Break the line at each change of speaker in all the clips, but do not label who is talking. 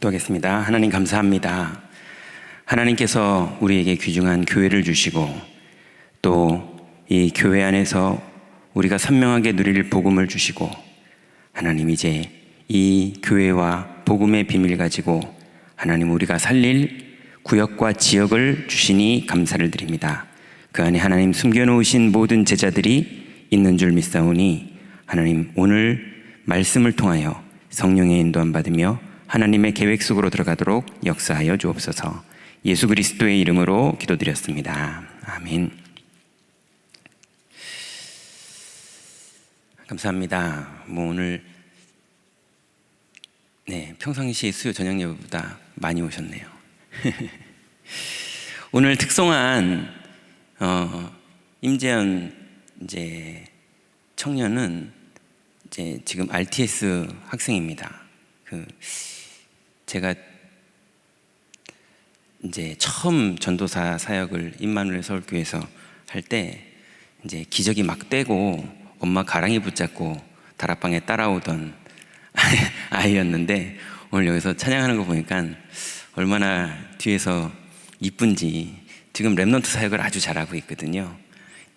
기도하겠습니다. 하나님 감사합니다. 하나님께서 우리에게 귀중한 교회를 주시고 또 이 교회 안에서 우리가 선명하게 누릴 복음을 주시고 하나님 이제 이 교회와 복음의 비밀 가지고 하나님 우리가 살릴 구역과 지역을 주시니 감사를 드립니다. 그 안에 하나님 숨겨놓으신 모든 제자들이 있는 줄 믿사오니 하나님 오늘 말씀을 통하여 성령의 인도함 받으며 하나님의 계획 속으로 들어가도록 역사하여 주옵소서. 예수 그리스도의 이름으로 기도드렸습니다. 아멘. 감사합니다. 오늘 평상시 수요 저녁 예배보다 많이 오셨네요. 오늘 특송한 임재현 청년은 지금 RTS 학생입니다. 제가 처음 전도사 사역을 임마누엘 서울교회에서 할 때 기저귀 막 떼고 엄마 가랑이 붙잡고 다락방에 따라오던 아이였는데 오늘 여기서 찬양하는 거 보니까 얼마나 뒤에서 이쁜지. 지금 렘넌트 사역을 아주 잘하고 있거든요.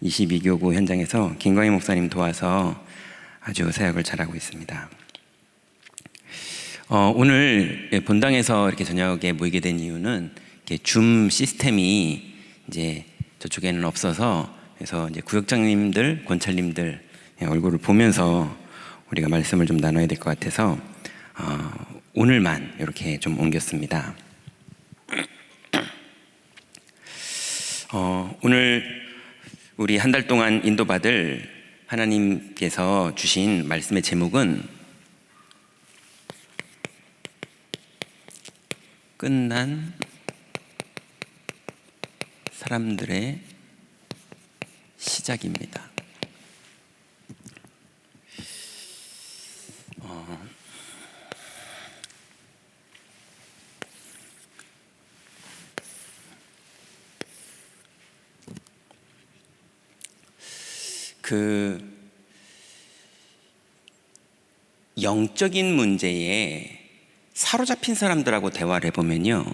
22교구 현장에서 김광희 목사님 도와서 아주 사역을 잘하고 있습니다. 오늘 본당에서 이렇게 저녁에 모이게 된 이유는 이렇게 줌 시스템이 저쪽에는 없어서 그래서 구역장님들, 권찰님들 얼굴을 보면서 우리가 말씀을 좀 나눠야 될 것 같아서 오늘만 이렇게 좀 옮겼습니다. 오늘 우리 한 달 동안 인도받을 하나님께서 주신 말씀의 제목은 끝난 사람들의 시작입니다. 영적인 문제에 사로잡힌 사람들하고 대화를 해보면요,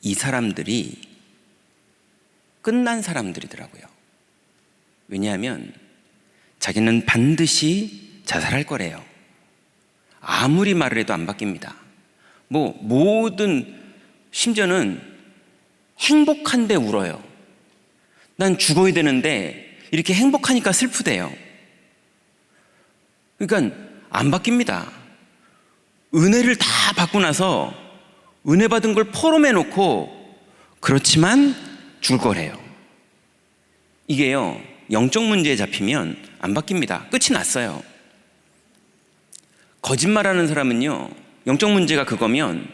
이 사람들이 끝난 사람들이더라고요. 왜냐하면 자기는 반드시 자살할 거래요. 아무리 말을 해도 안 바뀝니다. 심지어는 행복한데 울어요. 난 죽어야 되는데 이렇게 행복하니까 슬프대요. 그러니까 안 바뀝니다. 은혜를 다 받고 나서 은혜 받은 걸 포럼해 놓고 그렇지만 죽을 거래요. 이게요, 영적 문제에 잡히면 안 바뀝니다. 끝이 났어요. 거짓말하는 사람은요, 영적 문제가 그거면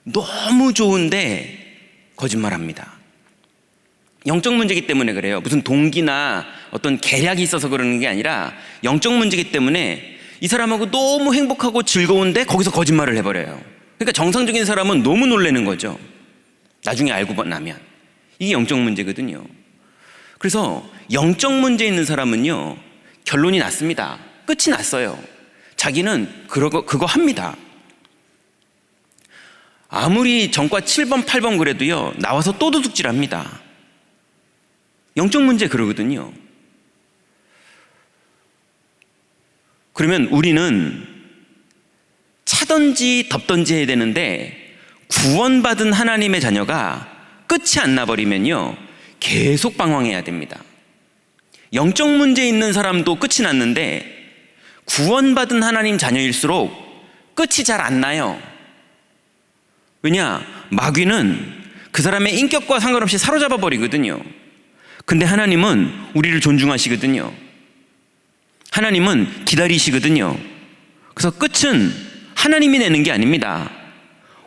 너무 좋은데 거짓말합니다. 영적 문제이기 때문에 그래요. 무슨 동기나 어떤 계략이 있어서 그러는 게 아니라 영적 문제이기 때문에 이 사람하고 너무 행복하고 즐거운데 거기서 거짓말을 해버려요. 그러니까 정상적인 사람은 너무 놀라는 거죠. 나중에 알고 나면. 이게 영적 문제거든요. 그래서 영적 문제 있는 사람은요, 결론이 났습니다. 끝이 났어요. 자기는 그거 합니다. 아무리 전과 7번, 8번 그래도요, 나와서 또 도둑질합니다. 영적 문제 그러거든요. 그러면 우리는 차든지 덮든지 해야 되는데 구원받은 하나님의 자녀가 끝이 안 나버리면요, 계속 방황해야 됩니다. 영적 문제 있는 사람도 끝이 났는데 구원받은 하나님 자녀일수록 끝이 잘 안 나요. 왜냐? 마귀는 그 사람의 인격과 상관없이 사로잡아 버리거든요. 근데 하나님은 우리를 존중하시거든요. 하나님은 기다리시거든요. 그래서 끝은 하나님이 내는 게 아닙니다.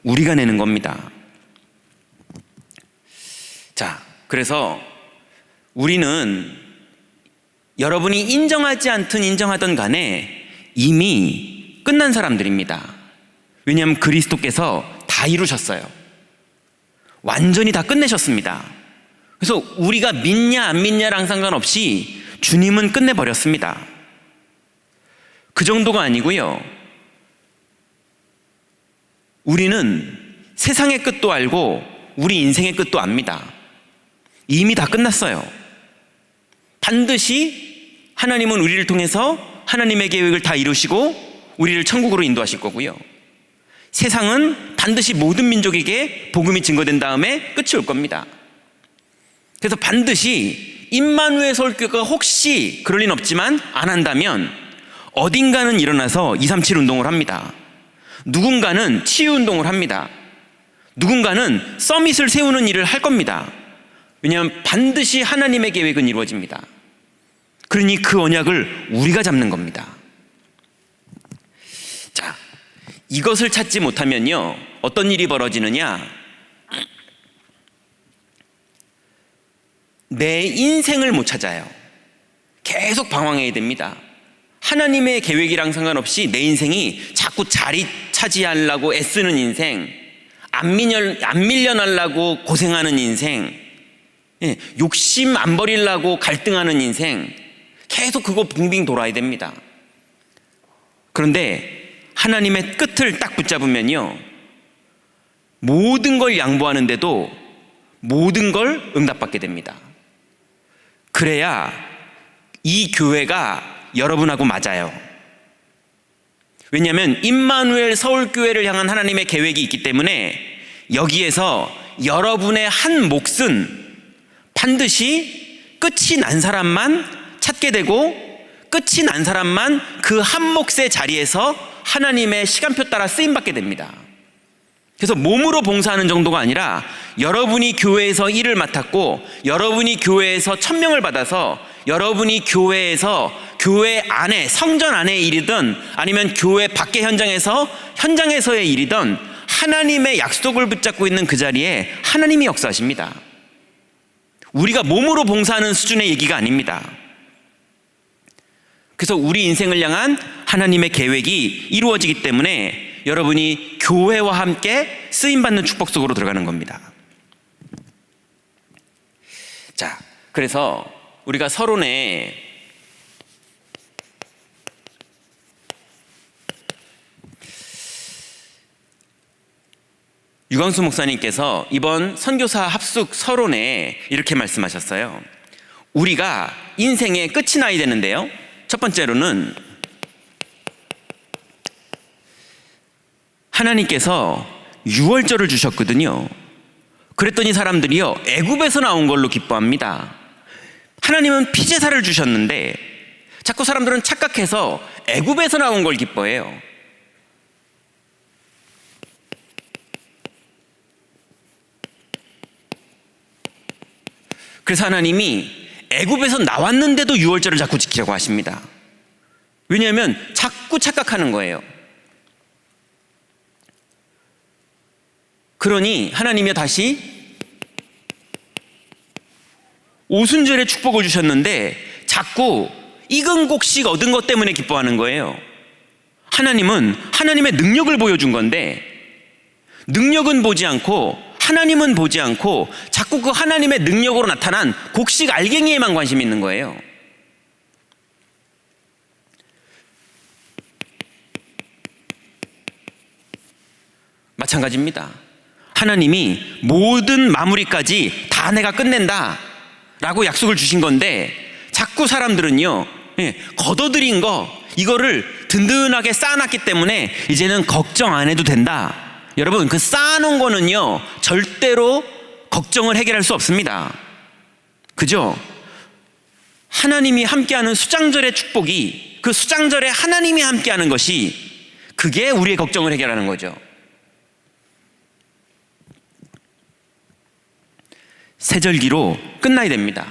우리가 내는 겁니다. 자, 그래서 우리는 여러분이 인정하지 않든 인정하든 간에 이미 끝난 사람들입니다. 왜냐하면 그리스도께서 다 이루셨어요. 완전히 다 끝내셨습니다. 그래서 우리가 믿냐 안 믿냐랑 상관없이 주님은 끝내버렸습니다. 그 정도가 아니고요, 우리는 세상의 끝도 알고 우리 인생의 끝도 압니다. 이미 다 끝났어요. 반드시 하나님은 우리를 통해서 하나님의 계획을 다 이루시고 우리를 천국으로 인도하실 거고요. 세상은 반드시 모든 민족에게 복음이 증거된 다음에 끝이 올 겁니다. 그래서 반드시 임마누엘 서울교회가 혹시 그럴 리는 없지만 안 한다면 어딘가는 일어나서 237 운동을 합니다. 누군가는 치유 운동을 합니다. 누군가는 서밋을 세우는 일을 할 겁니다. 왜냐하면 반드시 하나님의 계획은 이루어집니다. 그러니 그 언약을 우리가 잡는 겁니다. 자, 이것을 찾지 못하면요, 어떤 일이 벌어지느냐? 내 인생을 못 찾아요. 계속 방황해야 됩니다. 하나님의 계획이랑 상관없이 내 인생이 자꾸 자리 차지하려고 애쓰는 인생, 안 밀려나려고 고생하는 인생, 욕심 안 버리려고 갈등하는 인생, 계속 그거 빙빙 돌아야 됩니다. 그런데 하나님의 끝을 딱 붙잡으면요, 모든 걸 양보하는데도 모든 걸 응답받게 됩니다. 그래야 이 교회가 여러분하고 맞아요. 왜냐하면 임마누엘 서울교회를 향한 하나님의 계획이 있기 때문에 여기에서 여러분의 한 몫은 반드시 끝이 난 사람만 찾게 되고 끝이 난 사람만 그 한 몫의 자리에서 하나님의 시간표 따라 쓰임받게 됩니다. 그래서 몸으로 봉사하는 정도가 아니라 여러분이 교회에서 일을 맡았고 여러분이 교회에서 천명을 받아서 여러분이 교회에서 교회 안에 성전 안의 일이든 아니면 교회 밖의 현장에서의 일이든 하나님의 약속을 붙잡고 있는 그 자리에 하나님이 역사하십니다. 우리가 몸으로 봉사하는 수준의 얘기가 아닙니다. 그래서 우리 인생을 향한 하나님의 계획이 이루어지기 때문에 여러분이 교회와 함께 쓰임받는 축복 속으로 들어가는 겁니다. 자, 그래서 우리가 서론에 유광수 목사님께서 이번 선교사 합숙 서론에 이렇게 말씀하셨어요. 우리가 인생의 끝이 나야 되는데요, 첫 번째로는 하나님께서 유월절을 주셨거든요. 그랬더니 사람들이요, 애굽에서 나온 걸로 기뻐합니다. 하나님은 피제사를 주셨는데 자꾸 사람들은 착각해서 애굽에서 나온 걸 기뻐해요. 그래서 하나님이 애굽에서 나왔는데도 유월절을 자꾸 지키려고 하십니다. 왜냐하면 자꾸 착각하는 거예요. 그러니 하나님이 다시 오순절에 축복을 주셨는데 자꾸 익은 곡식 얻은 것 때문에 기뻐하는 거예요. 하나님은 하나님의 능력을 보여준 건데 능력은 보지 않고 하나님은 보지 않고 자꾸 그 하나님의 능력으로 나타난 곡식 알갱이에만 관심이 있는 거예요. 마찬가지입니다. 하나님이 모든 마무리까지 다 내가 끝낸다 라고 약속을 주신 건데 자꾸 사람들은요, 걷어들인 거 이거를 든든하게 쌓아놨기 때문에 이제는 걱정 안 해도 된다. 여러분, 그 쌓아놓은 거는요 절대로 걱정을 해결할 수 없습니다. 그죠? 하나님이 함께하는 수장절의 축복이, 그 수장절에 하나님이 함께하는 것이, 그게 우리의 걱정을 해결하는 거죠. 세절기로 끝나야 됩니다.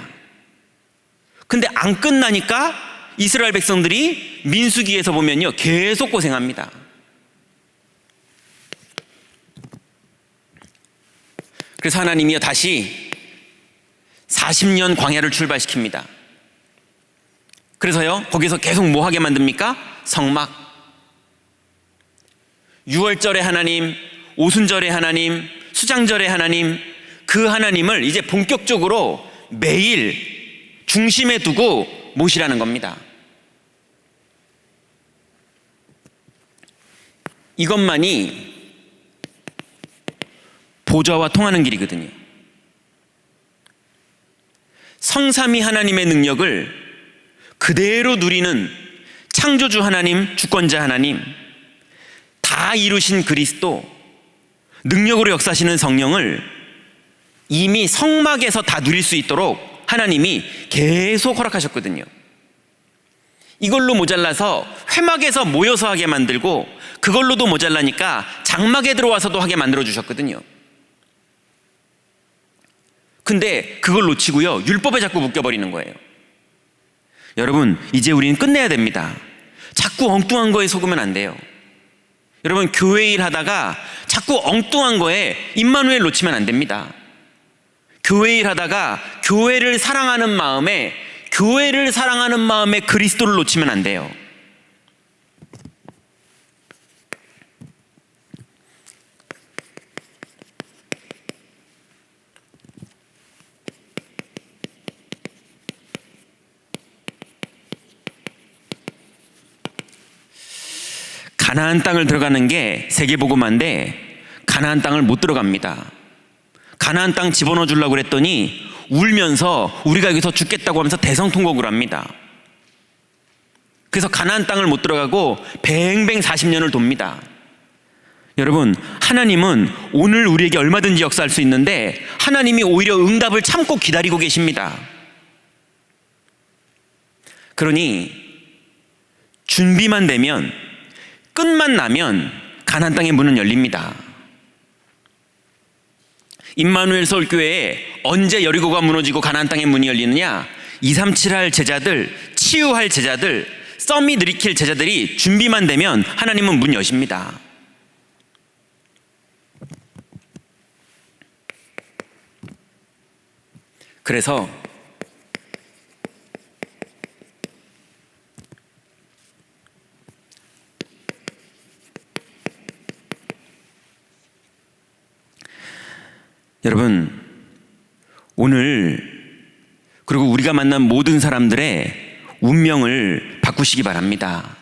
근데 안 끝나니까 이스라엘 백성들이 민수기에서 보면요 계속 고생합니다. 그래서 하나님이요 다시 40년 광야를 출발시킵니다. 그래서요 거기서 계속 뭐 하게 만듭니까? 성막. 유월절의 하나님, 오순절의 하나님, 수장절의 하나님, 그 하나님을 이제 본격적으로 매일 중심에 두고 모시라는 겁니다. 이것만이 보좌와 통하는 길이거든요. 성삼위 하나님의 능력을 그대로 누리는 창조주 하나님, 주권자 하나님, 다 이루신 그리스도, 능력으로 역사하시는 성령을 이미 성막에서 다 누릴 수 있도록 하나님이 계속 허락하셨거든요. 이걸로 모자라서 회막에서 모여서 하게 만들고, 그걸로도 모자라니까 장막에 들어와서도 하게 만들어 주셨거든요. 근데 그걸 놓치고요, 율법에 자꾸 묶여버리는 거예요. 여러분, 이제 우리는 끝내야 됩니다. 자꾸 엉뚱한 거에 속으면 안 돼요. 여러분, 교회 일 하다가 자꾸 엉뚱한 거에 임마누엘 놓치면 안 됩니다. 교회 일 하다가 교회를 사랑하는 마음에 그리스도를 놓치면 안 돼요. 가나안 땅을 들어가는 게 세계복음화인데 가나안 땅을 못 들어갑니다. 가나안 땅 집어넣어 주려고 그랬더니 울면서 우리가 여기서 죽겠다고 하면서 대성통곡을 합니다. 그래서 가나안 땅을 못 들어가고 뱅뱅 40년을 돕니다. 여러분, 하나님은 오늘 우리에게 얼마든지 역사할 수 있는데 하나님이 오히려 응답을 참고 기다리고 계십니다. 그러니 준비만 되면, 끝만 나면 가나안 땅의 문은 열립니다. 임마누엘 서울교회에 언제 여리고가 무너지고 가나안 땅의 문이 열리느냐? 237할 제자들, 치유할 제자들, 썸이 들이킬 제자들이 준비만 되면 하나님은 문 여십니다. 그래서 여러분, 오늘 그리고 우리가 만난 모든 사람들의 운명을 바꾸시기 바랍니다.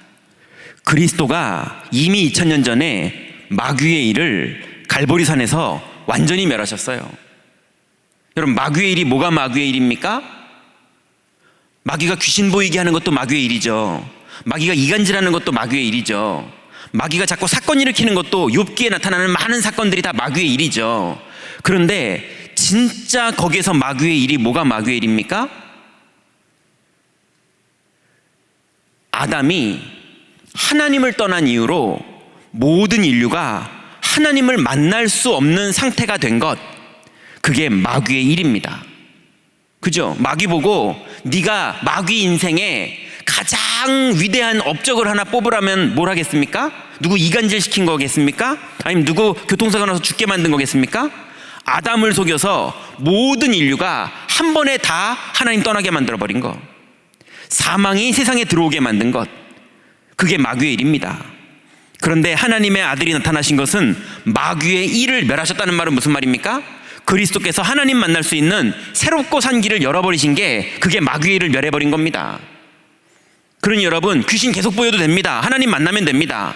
그리스도가 이미 2000년 전에 마귀의 일을 갈보리산에서 완전히 멸하셨어요. 여러분, 마귀의 일이 뭐가 마귀의 일입니까? 마귀가 귀신 보이게 하는 것도 마귀의 일이죠. 마귀가 이간질하는 것도 마귀의 일이죠. 마귀가 자꾸 사건 일으키는 것도, 욥기에 나타나는 많은 사건들이 다 마귀의 일이죠. 그런데 진짜 거기에서 마귀의 일이 뭐가 마귀의 일입니까? 아담이 하나님을 떠난 이후로 모든 인류가 하나님을 만날 수 없는 상태가 된 것, 그게 마귀의 일입니다. 그죠? 마귀 보고 네가 마귀 인생에 가장 위대한 업적을 하나 뽑으라면 뭘 하겠습니까? 누구 이간질 시킨 거겠습니까? 아니면 누구 교통사고 나서 죽게 만든 거겠습니까? 아담을 속여서 모든 인류가 한 번에 다 하나님 떠나게 만들어버린 것, 사망이 세상에 들어오게 만든 것, 그게 마귀의 일입니다. 그런데 하나님의 아들이 나타나신 것은 마귀의 일을 멸하셨다는 말은 무슨 말입니까? 그리스도께서 하나님 만날 수 있는 새롭고 산 길을 열어버리신 게, 그게 마귀의 일을 멸해버린 겁니다. 그러니 여러분, 귀신 계속 보여도 됩니다. 하나님 만나면 됩니다.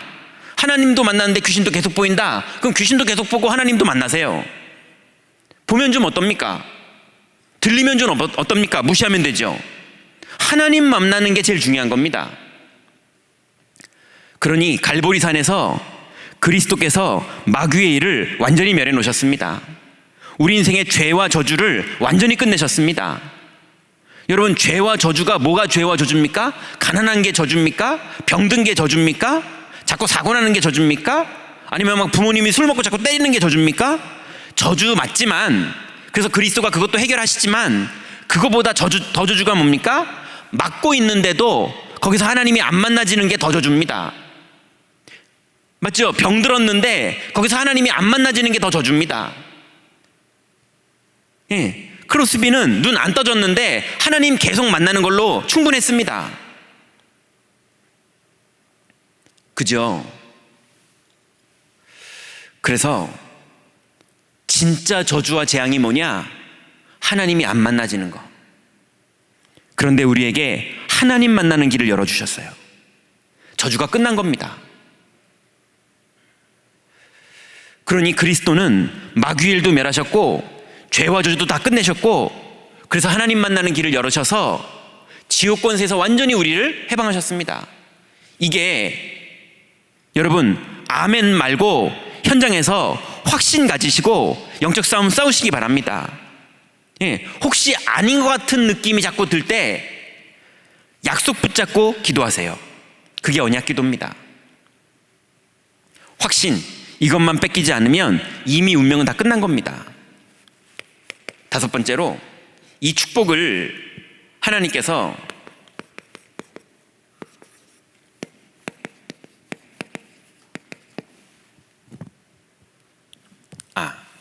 하나님도 만났는데 귀신도 계속 보인다? 그럼 귀신도 계속 보고 하나님도 만나세요. 보면 좀 어떻습니까? 들리면 좀 어떻습니까? 무시하면 되죠. 하나님 만나는 게 제일 중요한 겁니다. 그러니 갈보리산에서 그리스도께서 마귀의 일을 완전히 멸해 놓으셨습니다. 우리 인생의 죄와 저주를 완전히 끝내셨습니다. 여러분, 죄와 저주가 뭐가 죄와 저주입니까? 가난한 게 저주입니까? 병든 게 저주입니까? 자꾸 사고 나는 게 저주입니까? 아니면 막 부모님이 술 먹고 자꾸 때리는 게 저주입니까? 저주 맞지만, 그래서 그리스도가 그것도 해결하시지만, 그거보다 더 저주가 뭡니까? 막고 있는데도 거기서 하나님이 안 만나지는 게 더 저주입니다. 맞죠? 병 들었는데 거기서 하나님이 안 만나지는 게 더 저주입니다. 예, 크로스비는 눈 안 떠졌는데 하나님 계속 만나는 걸로 충분했습니다. 그죠? 그래서 진짜 저주와 재앙이 뭐냐? 하나님이 안 만나지는 거. 그런데 우리에게 하나님 만나는 길을 열어주셨어요. 저주가 끝난 겁니다. 그러니 그리스도는 마귀일도 멸하셨고 죄와 저주도 다 끝내셨고, 그래서 하나님 만나는 길을 열으셔서 지옥 권세에서 완전히 우리를 해방하셨습니다. 이게 여러분 아멘 말고 현장에서 확신 가지시고 영적 싸움 싸우시기 바랍니다. 혹시 아닌 것 같은 느낌이 자꾸 들 때 약속 붙잡고 기도하세요. 그게 언약 기도입니다. 확신, 이것만 뺏기지 않으면 이미 운명은 다 끝난 겁니다. 다섯 번째로, 이 축복을 하나님께서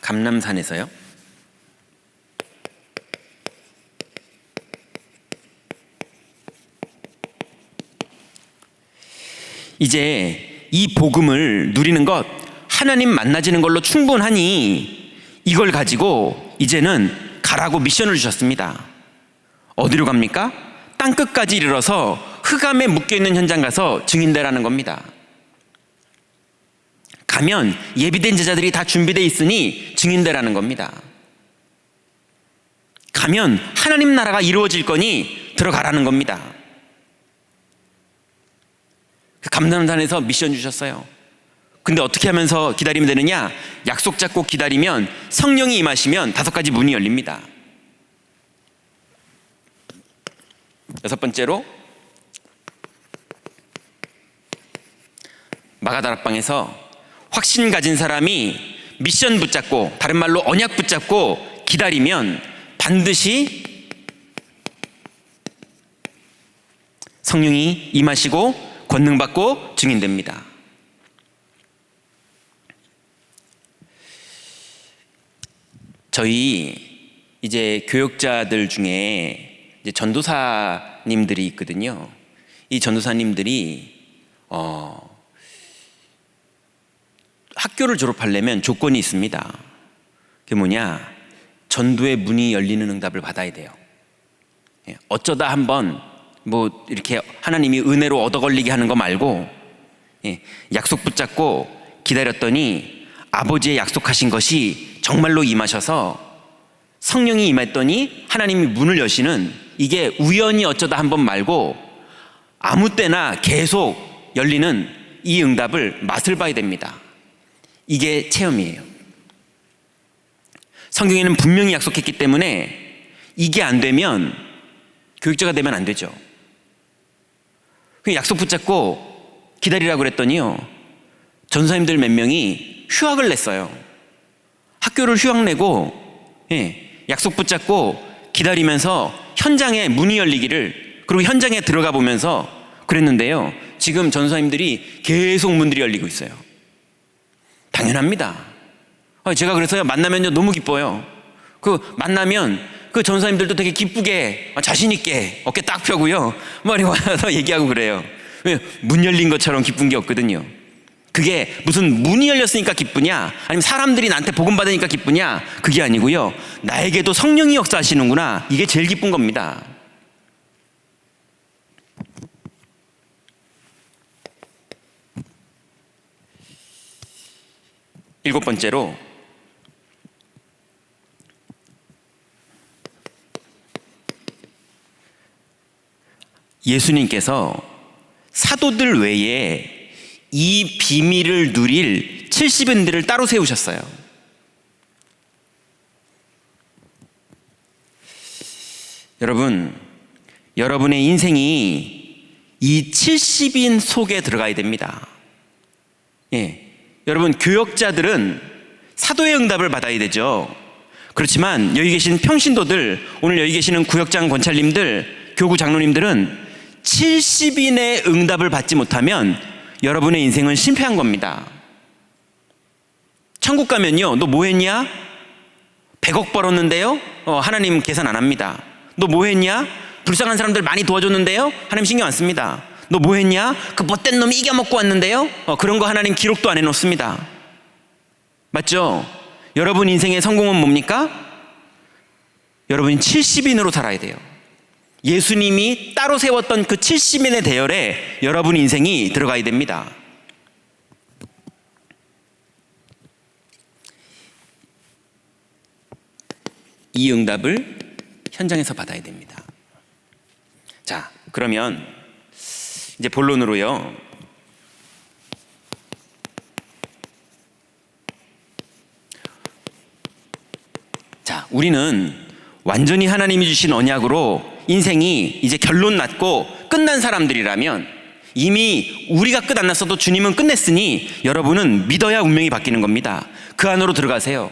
감람산에서요? 이제 이 복음을 누리는 것, 하나님 만나지는 걸로 충분하니 이걸 가지고 이제는 가라고 미션을 주셨습니다. 어디로 갑니까? 땅끝까지 이르러서 흑암에 묶여있는 현장 가서 증인되라는 겁니다. 가면 예비된 제자들이 다 준비되어 있으니 증인되라는 겁니다. 가면 하나님 나라가 이루어질 거니 들어가라는 겁니다. 감람산에서 미션 주셨어요. 근데 어떻게 하면서 기다리면 되느냐? 약속 잡고 기다리면 성령이 임하시면 5가지 문이 열립니다. 여섯 번째로, 마가다락방에서 확신 가진 사람이 미션 붙잡고, 다른 말로 언약 붙잡고 기다리면 반드시 성령이 임하시고 권능받고 증인됩니다. 저희 이제 교역자들 중에 이제 전도사님들이 있거든요. 이 전도사님들이 학교를 졸업하려면 조건이 있습니다. 그게 뭐냐? 전도의 문이 열리는 응답을 받아야 돼요. 어쩌다 한번 뭐 이렇게 하나님이 은혜로 얻어 걸리게 하는 거 말고, 약속 붙잡고 기다렸더니 아버지의 약속하신 것이 정말로 임하셔서 성령이 임했더니 하나님이 문을 여시는, 이게 우연히 어쩌다 한번 말고 아무 때나 계속 열리는 이 응답을 맛을 봐야 됩니다. 이게 체험이에요. 성경에는 분명히 약속했기 때문에 이게 안 되면 교육자가 되면 안 되죠. 약속 붙잡고 기다리라고 그랬더니요, 전사님들 몇 명이 휴학을 냈어요. 학교를 휴학 내고 약속 붙잡고 기다리면서 현장에 문이 열리기를, 그리고 현장에 들어가 보면서 그랬는데요, 지금 전사님들이 계속 문들이 열리고 있어요. 당연합니다. 제가 그래서요, 만나면요 너무 기뻐요. 만나면 그 전사님들도 되게 기쁘게 자신 있게 어깨 딱 펴고요 머리 와서 얘기하고 그래요. 왜? 문 열린 것처럼 기쁜 게 없거든요. 그게 무슨 문이 열렸으니까 기쁘냐, 아니면 사람들이 나한테 복음 받으니까 기쁘냐, 그게 아니고요, 나에게도 성령이 역사하시는구나, 이게 제일 기쁜 겁니다. 일곱 번째로, 예수님께서 사도들 외에 이 비밀을 누릴 70인들을 따로 세우셨어요. 여러분, 여러분의 인생이 이 70인 속에 들어가야 됩니다. 여러분, 교역자들은 사도의 응답을 받아야 되죠. 그렇지만 여기 계신 평신도들, 오늘 여기 계시는 구역장 권찰님들, 교구 장로님들은 70인의 응답을 받지 못하면 여러분의 인생은 실패한 겁니다. 천국 가면요, 너 뭐 했냐? 100억 벌었는데요? 하나님 계산 안 합니다. 너 뭐 했냐? 불쌍한 사람들 많이 도와줬는데요? 하나님 신경 안 씁니다. 너 뭐 했냐? 그 못된 놈이 이겨먹고 왔는데요? 그런 거 하나님 기록도 안 해놓습니다. 맞죠? 여러분 인생의 성공은 뭡니까? 여러분이 70인으로 살아야 돼요. 예수님이 따로 세웠던 그 70인의 대열에 여러분 인생이 들어가야 됩니다. 이 응답을 현장에서 받아야 됩니다. 자, 그러면 이제 본론으로요. 자, 우리는 완전히 하나님이 주신 언약으로 인생이 이제 결론 났고 끝난 사람들이라면, 이미 우리가 끝 안 났어도 주님은 끝냈으니 여러분은 믿어야 운명이 바뀌는 겁니다. 그 안으로 들어가세요.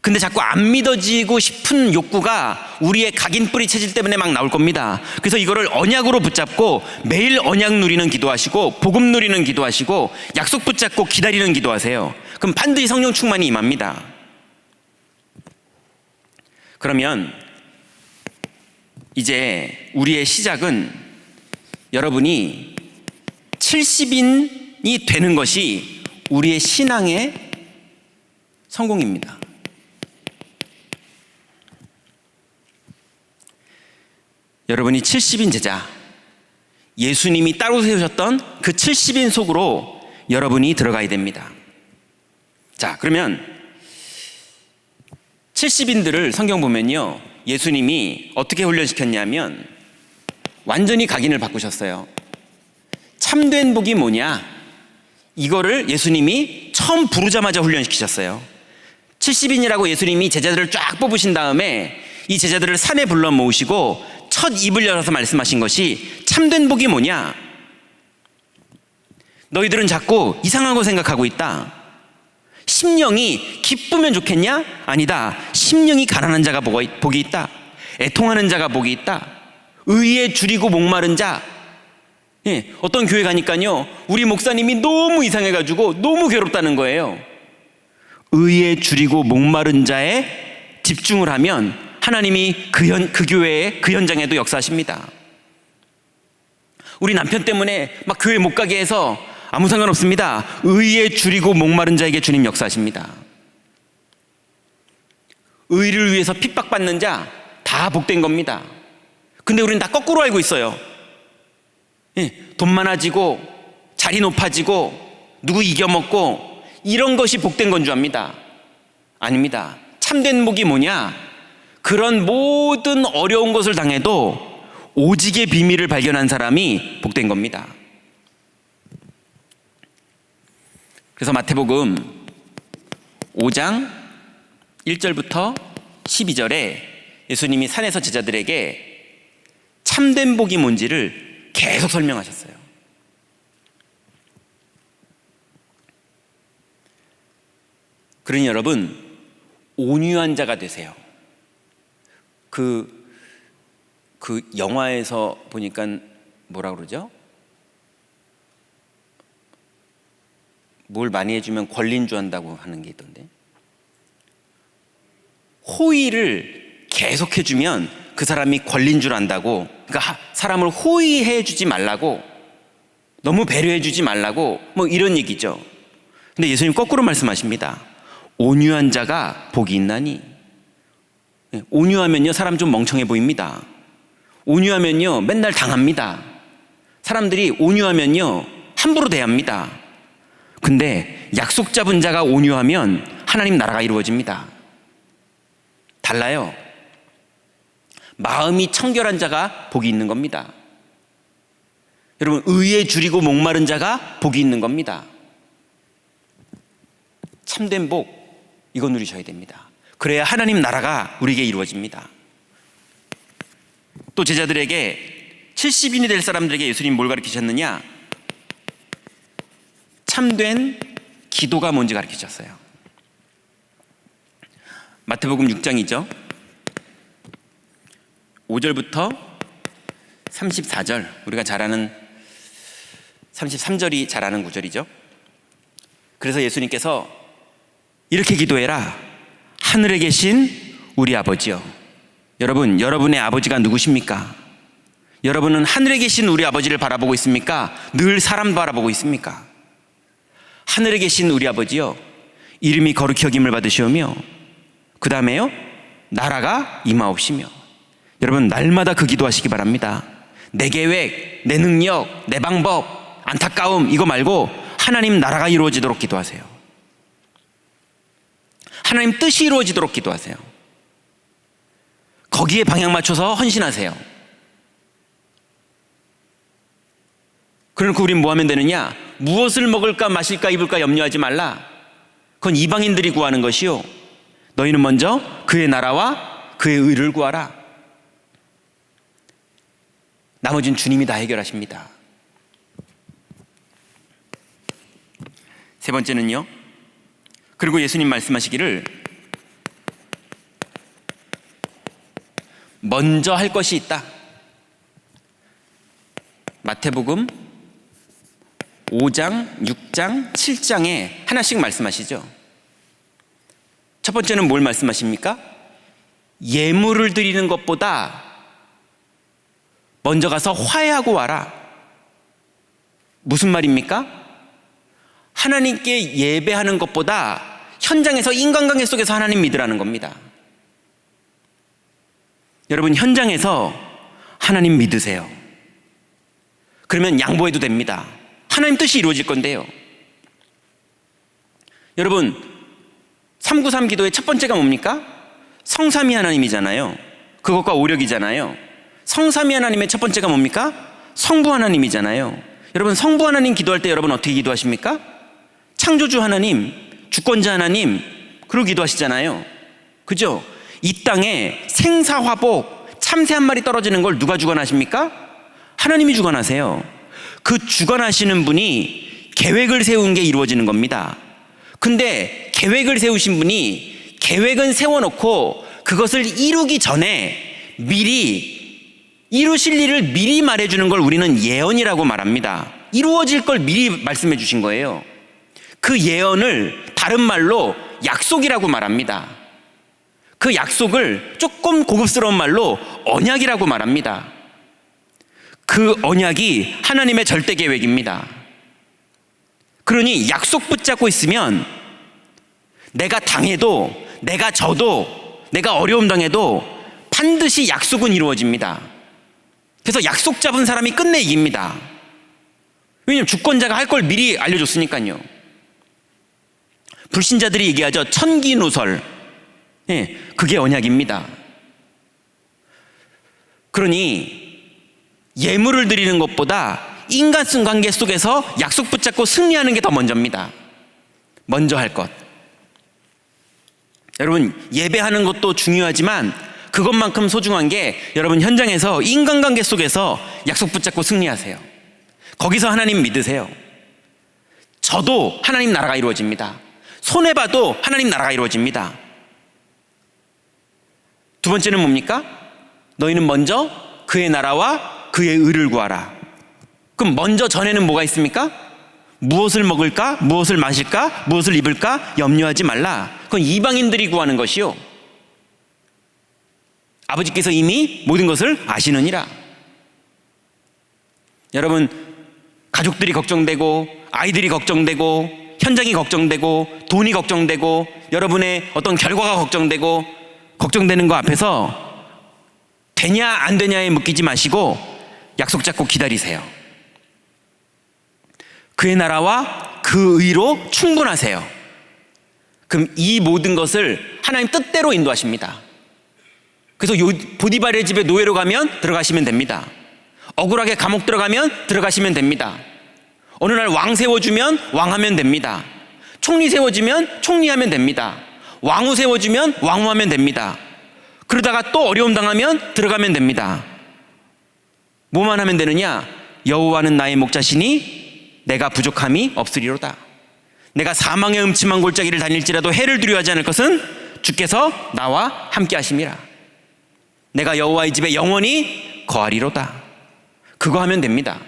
근데 자꾸 안 믿어지고 싶은 욕구가 우리의 각인뿌리 체질 때문에 막 나올 겁니다. 그래서 이거를 언약으로 붙잡고 매일 언약 누리는 기도하시고, 복음 누리는 기도하시고, 약속 붙잡고 기다리는 기도하세요. 그럼 반드시 성령 충만이 임합니다. 그러면 이제 우리의 시작은 여러분이 70인이 되는 것이 우리의 신앙의 성공입니다. 여러분이 70인 제자, 예수님이 따로 세우셨던 그 70인 속으로 여러분이 들어가야 됩니다. 자, 그러면 70인들을 성경 보면요, 예수님이 어떻게 훈련시켰냐면 완전히 각인을 바꾸셨어요. 참된 복이 뭐냐? 이거를 예수님이 처음 부르자마자 훈련시키셨어요. 70인이라고 예수님이 제자들을 쫙 뽑으신 다음에 이 제자들을 산에 불러 모으시고 첫 입을 열어서 말씀하신 것이 참된 복이 뭐냐? 너희들은 자꾸 이상한 거 생각하고 있다. 심령이 기쁘면 좋겠냐? 아니다. 심령이 가난한 자가 복이 있다. 애통하는 자가 복이 있다. 의에 줄이고 목마른 자. 예, 어떤 교회 가니까요, 우리 목사님이 너무 이상해가지고 너무 괴롭다는 거예요. 의에 줄이고 목마른 자에 집중을 하면 하나님이 그 교회에, 그 현장에도 역사하십니다. 우리 남편 때문에 막 교회 못 가게 해서 아무 상관없습니다. 의에 줄이고 목마른 자에게 주님 역사하십니다. 의를 위해서 핍박받는 자 다 복된 겁니다. 근데 우리는 다 거꾸로 알고 있어요. 예, 돈 많아지고 자리 높아지고 누구 이겨먹고 이런 것이 복된 건 줄 압니다. 아닙니다. 참된 복이 뭐냐? 그런 모든 어려운 것을 당해도 오직의 비밀을 발견한 사람이 복된 겁니다. 그래서 마태복음 5장 1절부터 12절에 예수님이 산에서 제자들에게 참된 복이 뭔지를 계속 설명하셨어요. 그러니 여러분, 온유한 자가 되세요. 그 영화에서 보니까 뭐라 그러죠? 뭘 많이 해주면 권리인 줄 안다고 하는 게 있던데, 호의를 계속 해주면 그 사람이 권리인 줄 안다고. 그러니까 사람을 호의해 주지 말라고, 너무 배려해 주지 말라고, 뭐 이런 얘기죠. 근데 예수님 거꾸로 말씀하십니다. 온유한 자가 복이 있나니. 온유하면요, 사람 좀 멍청해 보입니다. 온유하면요, 맨날 당합니다. 사람들이 온유하면요, 함부로 대합니다. 근데 약속 잡은 자가 온유하면 하나님 나라가 이루어집니다. 달라요. 마음이 청결한 자가 복이 있는 겁니다. 여러분, 의에 줄이고 목마른 자가 복이 있는 겁니다. 참된 복, 이거 누리셔야 됩니다. 그래야 하나님 나라가 우리에게 이루어집니다. 또 제자들에게, 70인이 될 사람들에게 예수님 뭘 가르치셨느냐? 참된 기도가 뭔지 가르치셨어요. 마태복음 6장이죠. 5절부터 34절, 우리가 잘 아는 33절이 잘 아는 구절이죠. 그래서 예수님께서 이렇게 기도해라. 하늘에 계신 우리 아버지요. 여러분, 여러분의 아버지가 누구십니까? 여러분은 하늘에 계신 우리 아버지를 바라보고 있습니까? 늘 사람 바라보고 있습니까? 하늘에 계신 우리 아버지요, 이름이 거룩히 여김을 받으시오며 그 다음에요, 나라가 임하옵시며. 여러분, 날마다 그 기도하시기 바랍니다. 내 계획, 내 능력, 내 방법, 안타까움 이거 말고 하나님 나라가 이루어지도록 기도하세요. 하나님 뜻이 이루어지도록 기도하세요. 거기에 방향 맞춰서 헌신하세요. 그러니까 우린 뭐 하면 되느냐? 무엇을 먹을까 마실까 입을까 염려하지 말라. 그건 이방인들이 구하는 것이요, 너희는 먼저 그의 나라와 그의 의를 구하라. 나머지는 주님이 다 해결하십니다. 세 번째는요, 그리고 예수님 말씀하시기를 먼저 할 것이 있다. 마태복음 5장, 6장, 7장에 하나씩 말씀하시죠. 첫 번째는 뭘 말씀하십니까? 예물을 드리는 것보다 먼저 가서 화해하고 와라. 무슨 말입니까? 하나님께 예배하는 것보다 현장에서 인간관계 속에서 하나님 믿으라는 겁니다. 여러분, 현장에서 하나님 믿으세요. 그러면 양보해도 됩니다. 하나님 뜻이 이루어질 건데요. 여러분, 393 기도의 첫 번째가 뭡니까? 성삼위 하나님이잖아요. 그것과 오력이잖아요. 성삼위 하나님의 첫 번째가 뭡니까? 성부 하나님이잖아요. 여러분, 성부 하나님 기도할 때 여러분 어떻게 기도하십니까? 창조주 하나님, 주권자 하나님, 그러고 기도하시잖아요. 그죠? 이 땅에 생사화복, 참새 한 마리 떨어지는 걸 누가 주관하십니까? 하나님이 주관하세요. 그 주관하시는 분이 계획을 세운 게 이루어지는 겁니다. 근데 계획을 세우신 분이 계획은 세워놓고 그것을 이루기 전에 미리 이루실 일을 미리 말해주는 걸 우리는 예언이라고 말합니다. 이루어질 걸 미리 말씀해 주신 거예요. 그 예언을 다른 말로 약속이라고 말합니다. 그 약속을 조금 고급스러운 말로 언약이라고 말합니다. 그 언약이 하나님의 절대 계획입니다. 그러니 약속 붙잡고 있으면 내가 당해도, 내가 져도, 내가 어려움 당해도 반드시 약속은 이루어집니다. 그래서 약속 잡은 사람이 끝내 이깁니다. 왜냐하면 주권자가 할 걸 미리 알려줬으니까요. 불신자들이 얘기하죠. 천기누설. 예, 그게 언약입니다. 그러니 예물을 드리는 것보다 인간성 관계 속에서 약속 붙잡고 승리하는 게 더 먼저입니다. 먼저 할 것. 여러분, 예배하는 것도 중요하지만 그것만큼 소중한 게 여러분 현장에서 인간관계 속에서 약속 붙잡고 승리하세요. 거기서 하나님 믿으세요. 저도 하나님 나라가 이루어집니다. 손해봐도 하나님 나라가 이루어집니다. 두 번째는 뭡니까? 너희는 먼저 그의 나라와 그의 의를 구하라. 그럼 먼저 전에는 뭐가 있습니까? 무엇을 먹을까? 무엇을 마실까? 무엇을 입을까? 염려하지 말라. 그건 이방인들이 구하는 것이요, 아버지께서 이미 모든 것을 아시느니라. 여러분, 가족들이 걱정되고, 아이들이 걱정되고, 현장이 걱정되고, 돈이 걱정되고, 여러분의 어떤 결과가 걱정되고, 걱정되는 거 앞에서 되냐 안 되냐에 묶이지 마시고 약속 잡고 기다리세요. 그의 나라와 그 의로 충분하세요. 그럼 이 모든 것을 하나님 뜻대로 인도하십니다. 그래서 보디발의 집에 노예로 가면 들어가시면 됩니다. 억울하게 감옥 들어가면 들어가시면 됩니다. 어느 날 왕 세워주면 왕하면 됩니다. 총리 세워주면 총리하면 됩니다. 왕후 세워주면 왕후하면 됩니다. 그러다가 또 어려움 당하면 들어가면 됩니다. 뭐만 하면 되느냐? 여호와는 나의 목자시니 내가 부족함이 없으리로다. 내가 사망의 음침한 골짜기를 다닐지라도 해를 두려워하지 않을 것은 주께서 나와 함께 하심이라. 내가 여호와의 집에 영원히 거하리로다. 그거 하면 됩니다.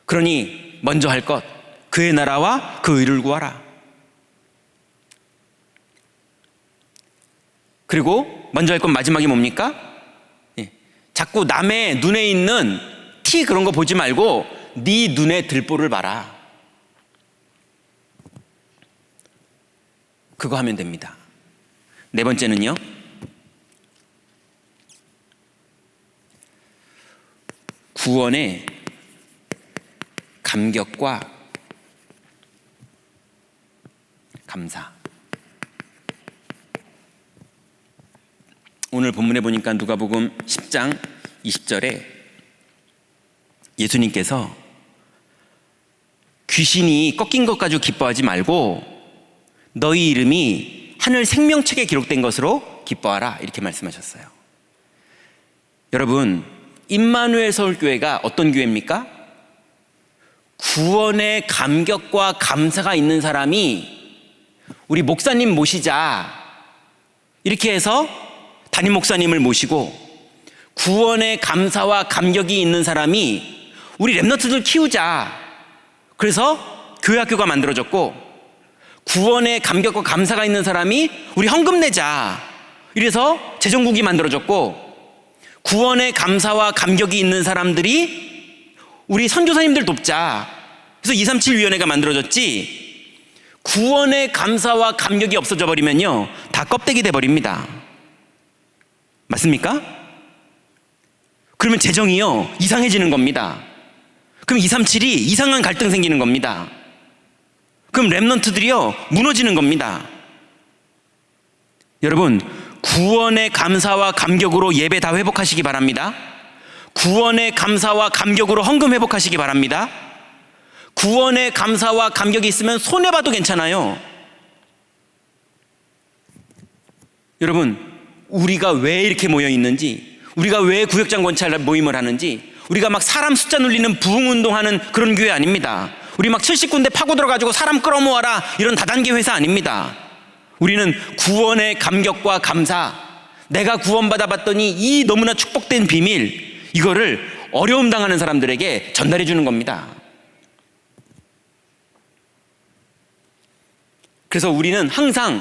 그러니 먼저 할 것, 그의 나라와 그 의를 구하라. 그리고 먼저 할 건 마지막이 뭡니까? 자꾸 남의 눈에 있는 티 그런 거 보지 말고 네 눈에 들보를 봐라. 그거 하면 됩니다. 네 번째는요, 구원의 감격과 감사. 오늘 본문에 보니까 누가복음 10장 20절에 예수님께서 귀신이 꺾인 것 가지고 기뻐하지 말고 너희 이름이 하늘 생명책에 기록된 것으로 기뻐하라, 이렇게 말씀하셨어요. 여러분, 임마누엘 서울교회가 어떤 교회입니까? 구원의 감격과 감사가 있는 사람이 우리 목사님 모시자, 이렇게 해서 담임 목사님을 모시고, 구원의 감사와 감격이 있는 사람이 우리 랩런트들 키우자, 그래서 교회학교가 만들어졌고, 구원의 감격과 감사가 있는 사람이 우리 헌금 내자, 이래서 재정국이 만들어졌고, 구원의 감사와 감격이 있는 사람들이 우리 선교사님들 돕자, 그래서 237위원회가 만들어졌지. 구원의 감사와 감격이 없어져 버리면요, 다 껍데기 돼 버립니다. 맞습니까? 그러면 재정이요, 이상해지는 겁니다. 그럼 237이 이상한 갈등 생기는 겁니다. 그럼 랩런트들이요, 무너지는 겁니다. 여러분, 구원의 감사와 감격으로 예배 다 회복하시기 바랍니다. 구원의 감사와 감격으로 헌금 회복하시기 바랍니다. 구원의 감사와 감격이 있으면 손해봐도 괜찮아요. 여러분, 우리가 왜 이렇게 모여 있는지, 우리가 왜 구역장 권찰 모임을 하는지, 우리가 막 사람 숫자 눌리는 부흥운동하는 그런 교회 아닙니다. 우리 막 70군데 파고 들어가지고 사람 끌어모아라, 이런 다단계 회사 아닙니다. 우리는 구원의 감격과 감사, 내가 구원받아 봤더니 이 너무나 축복된 비밀, 이거를 어려움 당하는 사람들에게 전달해 주는 겁니다. 그래서 우리는 항상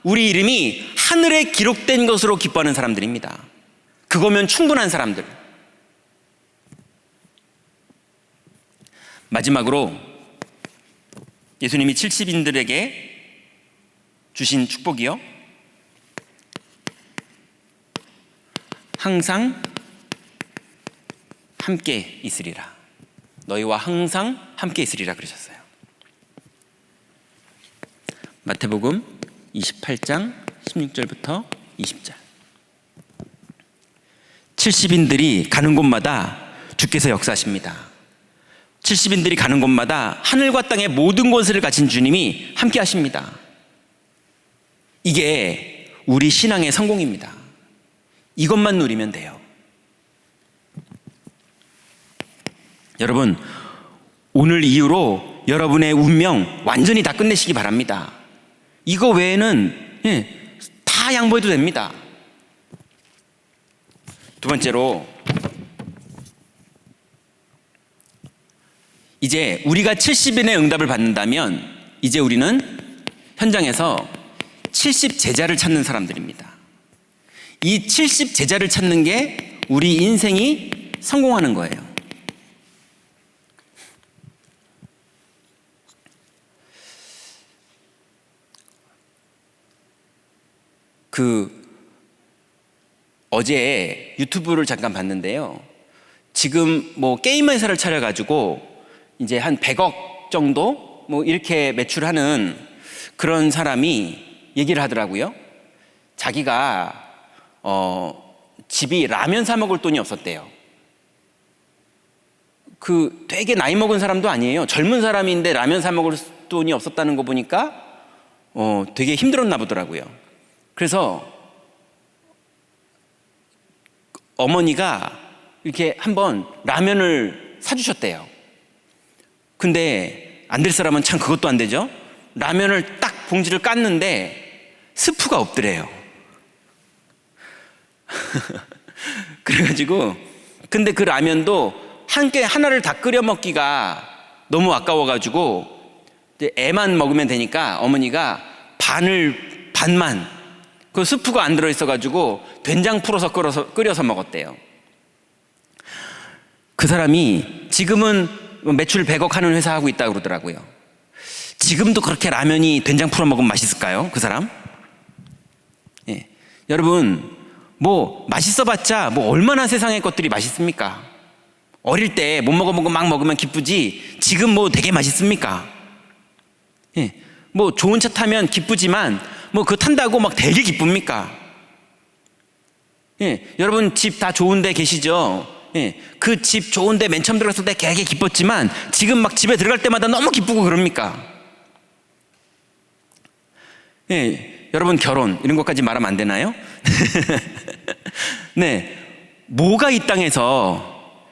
우리 이름이 하늘에 기록된 것으로 기뻐하는 사람들입니다. 그거면 충분한 사람들. 마지막으로 예수님이 70인들에게 주신 축복이요, 항상 함께 있으리라. 너희와 항상 함께 있으리라 그러셨어요. 마태복음 28장 16절부터 20절. 70인들이 가는 곳마다 주께서 역사하십니다. 70인들이 가는 곳마다 하늘과 땅의 모든 권세를 가진 주님이 함께 하십니다. 이게 우리 신앙의 성공입니다. 이것만 누리면 돼요. 여러분, 오늘 이후로 여러분의 운명 완전히 다 끝내시기 바랍니다. 이거 외에는 다 양보해도 됩니다. 두 번째로, 이제 우리가 70인의 응답을 받는다면 이제 우리는 현장에서 70 제자를 찾는 사람들입니다. 이 70 제자를 찾는 게 우리 인생이 성공하는 거예요. 어제 유튜브를 잠깐 봤는데요. 지금 뭐 게임 회사를 차려가지고 이제 한 100억 정도 뭐 이렇게 매출하는 그런 사람이 얘기를 하더라고요. 자기가 집이 라면 사 먹을 돈이 없었대요. 되게 나이 먹은 사람도 아니에요. 젊은 사람인데 라면 사 먹을 돈이 없었다는 거 보니까 되게 힘들었나 보더라고요. 그래서 어머니가 이렇게 한번 라면을 사주셨대요. 근데 안 될 사람은 참 그것도 안 되죠. 라면을 딱 봉지를 깠는데 스프가 없더래요. 그래가지고 근데 그 라면도 하나를 다 끓여 먹기가 너무 아까워가지고 애만 먹으면 되니까 어머니가 반만, 그 스프가 안 들어있어가지고 된장 풀어서 끓여서 먹었대요. 그 사람이 지금은 매출 100억 하는 회사 하고 있다고 그러더라고요. 지금도 그렇게 라면이 된장 풀어 먹으면 맛있을까요? 그 사람? 예. 여러분, 뭐 맛있어봤자 뭐 얼마나 세상의 것들이 맛있습니까? 어릴 때 못 먹어보고 막 먹으면 기쁘지 지금 뭐 되게 맛있습니까? 예. 뭐 좋은 차 타면 기쁘지만 뭐 그거 탄다고 막 되게 기쁩니까? 여러분 집 다 좋은 데 계시죠? 그 집 좋은 데 맨 처음 들어갔을 때 되게 기뻤지만 지금 막 집에 들어갈 때마다 너무 기쁘고 그럽니까? 여러분 결혼 이런 것까지 말하면 안 되나요? 네, 뭐가 이 땅에서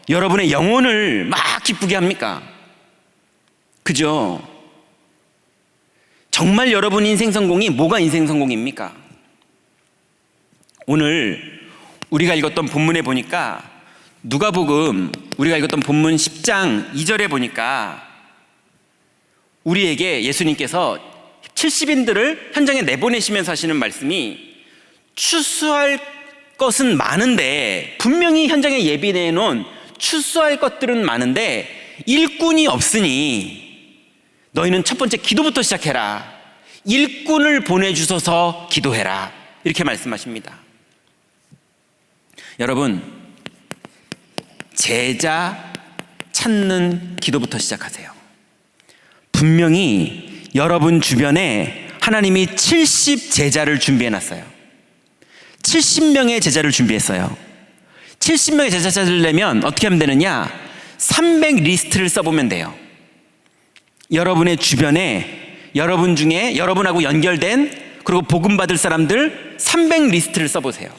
여러분의 영혼을 막 기쁘게 합니까? 그죠? 정말 여러분 인생 성공이 뭐가 인생 성공입니까? 오늘 우리가 읽었던 본문에 보니까 누가복음 우리가 읽었던 본문 10장 2절에 보니까 우리에게 예수님께서 70인들을 현장에 내보내시면서 하시는 말씀이 추수할 것은 많은데 분명히 현장에 예비해 놓은 추수할 것들은 많은데 일꾼이 없으니 너희는 첫 번째 기도부터 시작해라. 일꾼을 보내주셔서 기도해라. 이렇게 말씀하십니다. 여러분, 제자 찾는 기도부터 시작하세요. 분명히 여러분 주변에 하나님이 70 제자를 준비해 놨어요. 70명의 제자를 준비했어요. 70명의 제자 찾으려면 어떻게 하면 되느냐? 300 리스트를 써보면 돼요. 여러분의 주변에 여러분 중에 여러분하고 연결된 그리고 복음 받을 사람들 300 리스트를 써보세요.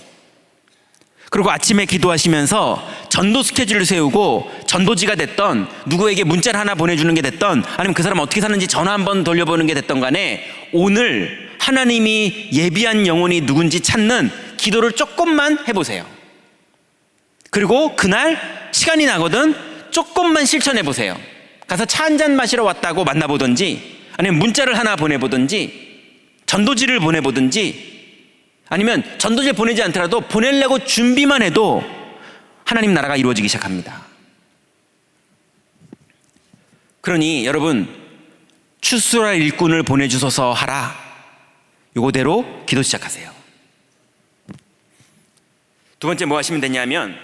그리고 아침에 기도하시면서 전도 스케줄을 세우고 전도지가 됐던 누구에게 문자를 하나 보내주는 게 됐던 아니면 그 사람 어떻게 사는지 전화 한번 돌려보는 게 됐던 간에 오늘 하나님이 예비한 영혼이 누군지 찾는 기도를 조금만 해보세요. 그리고 그날 시간이 나거든 조금만 실천해 보세요. 가서 차 한잔 마시러 왔다고 만나보든지 아니면 문자를 하나 보내보든지 전도지를 보내보든지 아니면 전도지를 보내지 않더라도 보내려고 준비만 해도 하나님 나라가 이루어지기 시작합니다. 그러니 여러분 추수할 일꾼을 보내주소서 하라. 요거대로 기도 시작하세요. 두 번째 뭐 하시면 되냐면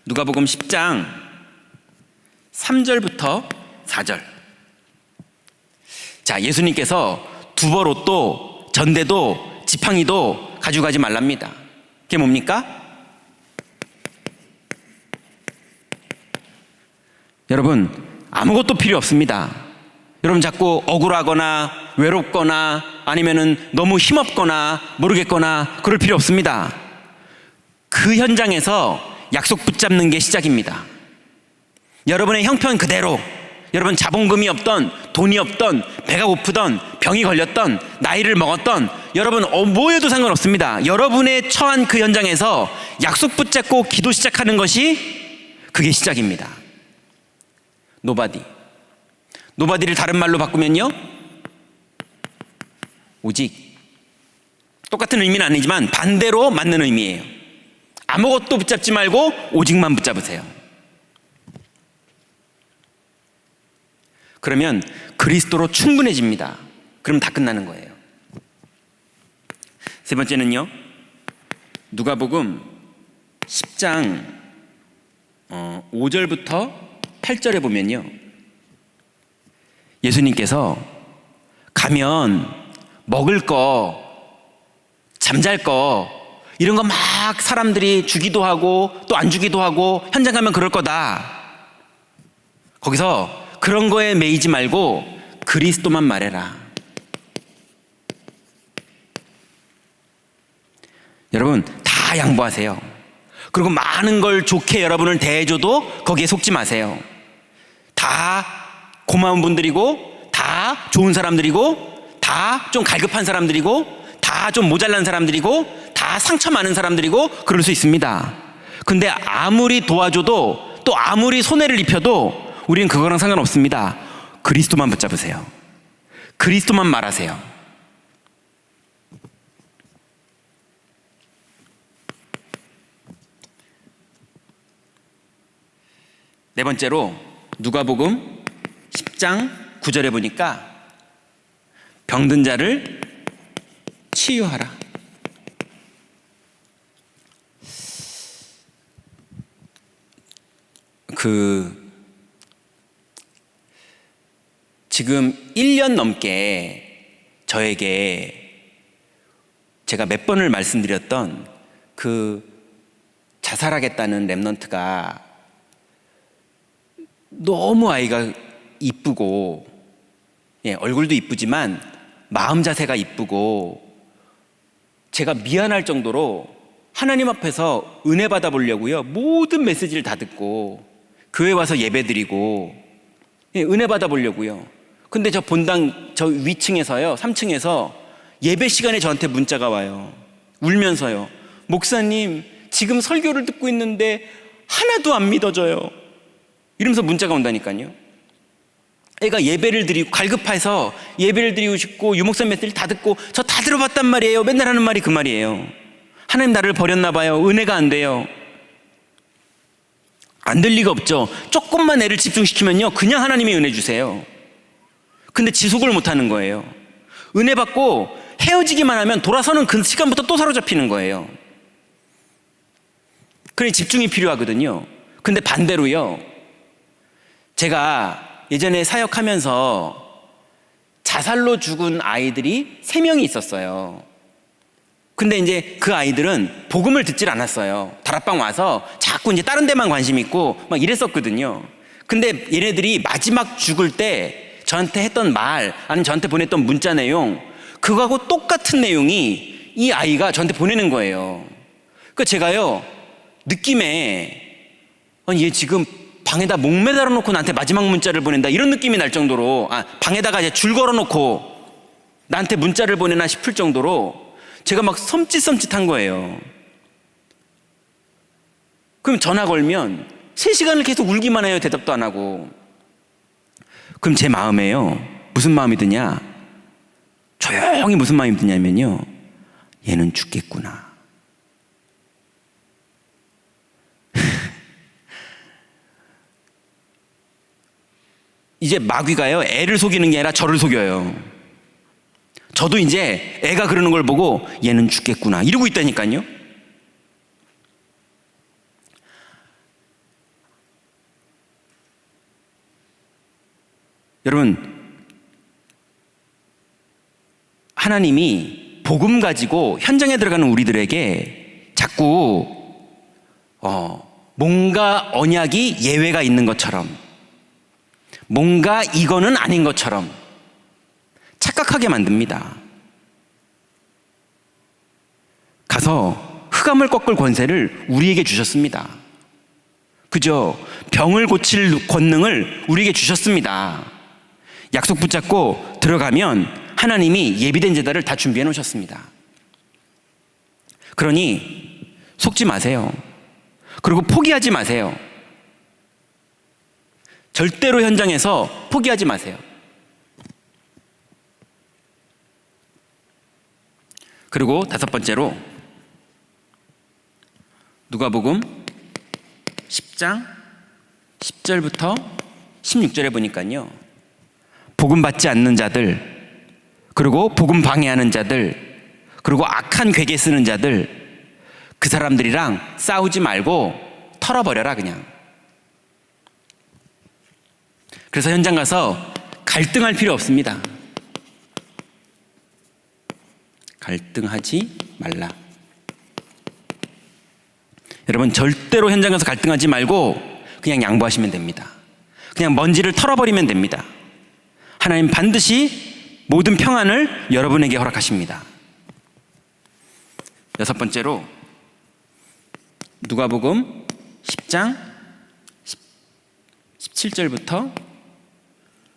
누가복음 10장 3절부터 4절. 자, 예수님께서 두벌옷도 전대도 지팡이도 가지고 가지 말랍니다. 그게 뭡니까? 여러분 아무것도 필요 없습니다. 여러분 자꾸 억울하거나 외롭거나 아니면은 너무 힘없거나 모르겠거나 그럴 필요 없습니다. 그 현장에서 약속 붙잡는 게 시작입니다. 여러분의 형편 그대로 여러분 자본금이 없던 돈이 없던 배가 고프던 병이 걸렸던 나이를 먹었던 여러분 뭐해도 상관없습니다. 여러분의 처한 그 현장에서 약속 붙잡고 기도 시작하는 것이 그게 시작입니다. 노바디를 다른 말로 바꾸면요 오직. 똑같은 의미는 아니지만 반대로 맞는 의미예요. 아무것도 붙잡지 말고 오직만 붙잡으세요. 그러면 그리스도로 충분해집니다. 그럼 다 끝나는 거예요. 세 번째는요 누가복음 10장 5절부터 8절에 보면요 예수님께서 가면 먹을 거 잠잘 거 이런 거 막 사람들이 주기도 하고 또 안 주기도 하고 현장 가면 그럴 거다. 거기서 그런 거에 매이지 말고 그리스도만 말해라. 여러분 다 양보하세요. 그리고 많은 걸 좋게 여러분을 대해줘도 거기에 속지 마세요. 다 고마운 분들이고 다 좋은 사람들이고 다 좀 갈급한 사람들이고 다 좀 모자란 사람들이고 다 상처 많은 사람들이고 그럴 수 있습니다. 근데 아무리 도와줘도 또 아무리 손해를 입혀도 우리는 그거랑 상관없습니다. 그리스도만 붙잡으세요. 그리스도만 말하세요. 네 번째로 누가복음 10장 9절에 보니까 병든 자를 치유하라. 지금 1년 넘게 저에게 제가 몇 번을 말씀드렸던 그 자살하겠다는 랩넌트가 너무 아이가 이쁘고, 얼굴도 이쁘지만 마음 자세가 이쁘고, 제가 미안할 정도로 하나님 앞에서 은혜 받아 보려고요, 모든 메시지를 다 듣고 교회 와서 예배 드리고 은혜 받아 보려고요. 근데 저 본당 저 위층에서요, 3층에서 예배 시간에 저한테 문자가 와요. 울면서요. 목사님, 지금 설교를 듣고 있는데 하나도 안 믿어져요. 이러면서 문자가 온다니까요. 애가 예배를 드리고, 갈급해서 예배를 드리고 싶고 유목사 메시지를 다 듣고 저 다 들어봤단 말이에요. 맨날 하는 말이 그 말이에요. 하나님 나를 버렸나 봐요. 은혜가 안 돼요. 안 될 리가 없죠. 조금만 애를 집중시키면요, 그냥 하나님이 은혜 주세요. 근데 지속을 못하는 거예요. 은혜 받고 헤어지기만 하면 돌아서는 그 시간부터 또 사로잡히는 거예요. 그러니 집중이 필요하거든요. 근데 반대로요, 제가 예전에 사역하면서 자살로 죽은 아이들이 3명이 있었어요. 근데 이제 그 아이들은 복음을 듣질 않았어요. 다락방 와서 자꾸 이제 다른 데만 관심 있고 막 이랬었거든요. 근데 얘네들이 마지막 죽을 때 저한테 했던 말, 아니면 저한테 보냈던 문자 내용, 그거하고 똑같은 내용이 이 아이가 저한테 보내는 거예요. 그러니까 제가요, 느낌에 아니 얘 지금 방에다 목 매달아 놓고 나한테 마지막 문자를 보낸다, 이런 느낌이 날 정도로, 방에다가 이제 줄 걸어 놓고 나한테 문자를 보내나 싶을 정도로 제가 막 섬찟한 거예요. 그럼 전화 걸면 3시간을 계속 울기만 해요. 대답도 안 하고. 그럼 제 마음에요, 무슨 마음이 드냐, 조용히 무슨 마음이 드냐면요, 얘는 죽겠구나. 이제 마귀가요, 애를 속이는 게 아니라 저를 속여요. 저도 이제 애가 그러는 걸 보고 얘는 죽겠구나 이러고 있다니까요. 여러분, 하나님이 복음 가지고 현장에 들어가는 우리들에게 자꾸 뭔가 언약이 예외가 있는 것처럼, 뭔가 이거는 아닌 것처럼 착각하게 만듭니다. 가서 흑암을 꺾을 권세를 우리에게 주셨습니다. 그죠? 병을 고칠 권능을 우리에게 주셨습니다. 약속 붙잡고 들어가면 하나님이 예비된 제단을 다 준비해 놓으셨습니다. 그러니 속지 마세요. 그리고 포기하지 마세요. 절대로 현장에서 포기하지 마세요. 그리고 5번째로 누가복음 10장 10절부터 16절에 보니까요, 복음 받지 않는 자들, 그리고 복음 방해하는 자들, 그리고 악한 괴계 쓰는 자들, 그 사람들이랑 싸우지 말고 털어버려라 그냥. 그래서 현장 가서 갈등할 필요 없습니다. 갈등하지 말라. 여러분, 절대로 현장 가서 갈등하지 말고 그냥 양보하시면 됩니다. 그냥 먼지를 털어버리면 됩니다. 하나님 반드시 모든 평안을 여러분에게 허락하십니다. 6번째로 누가복음 10장 17절부터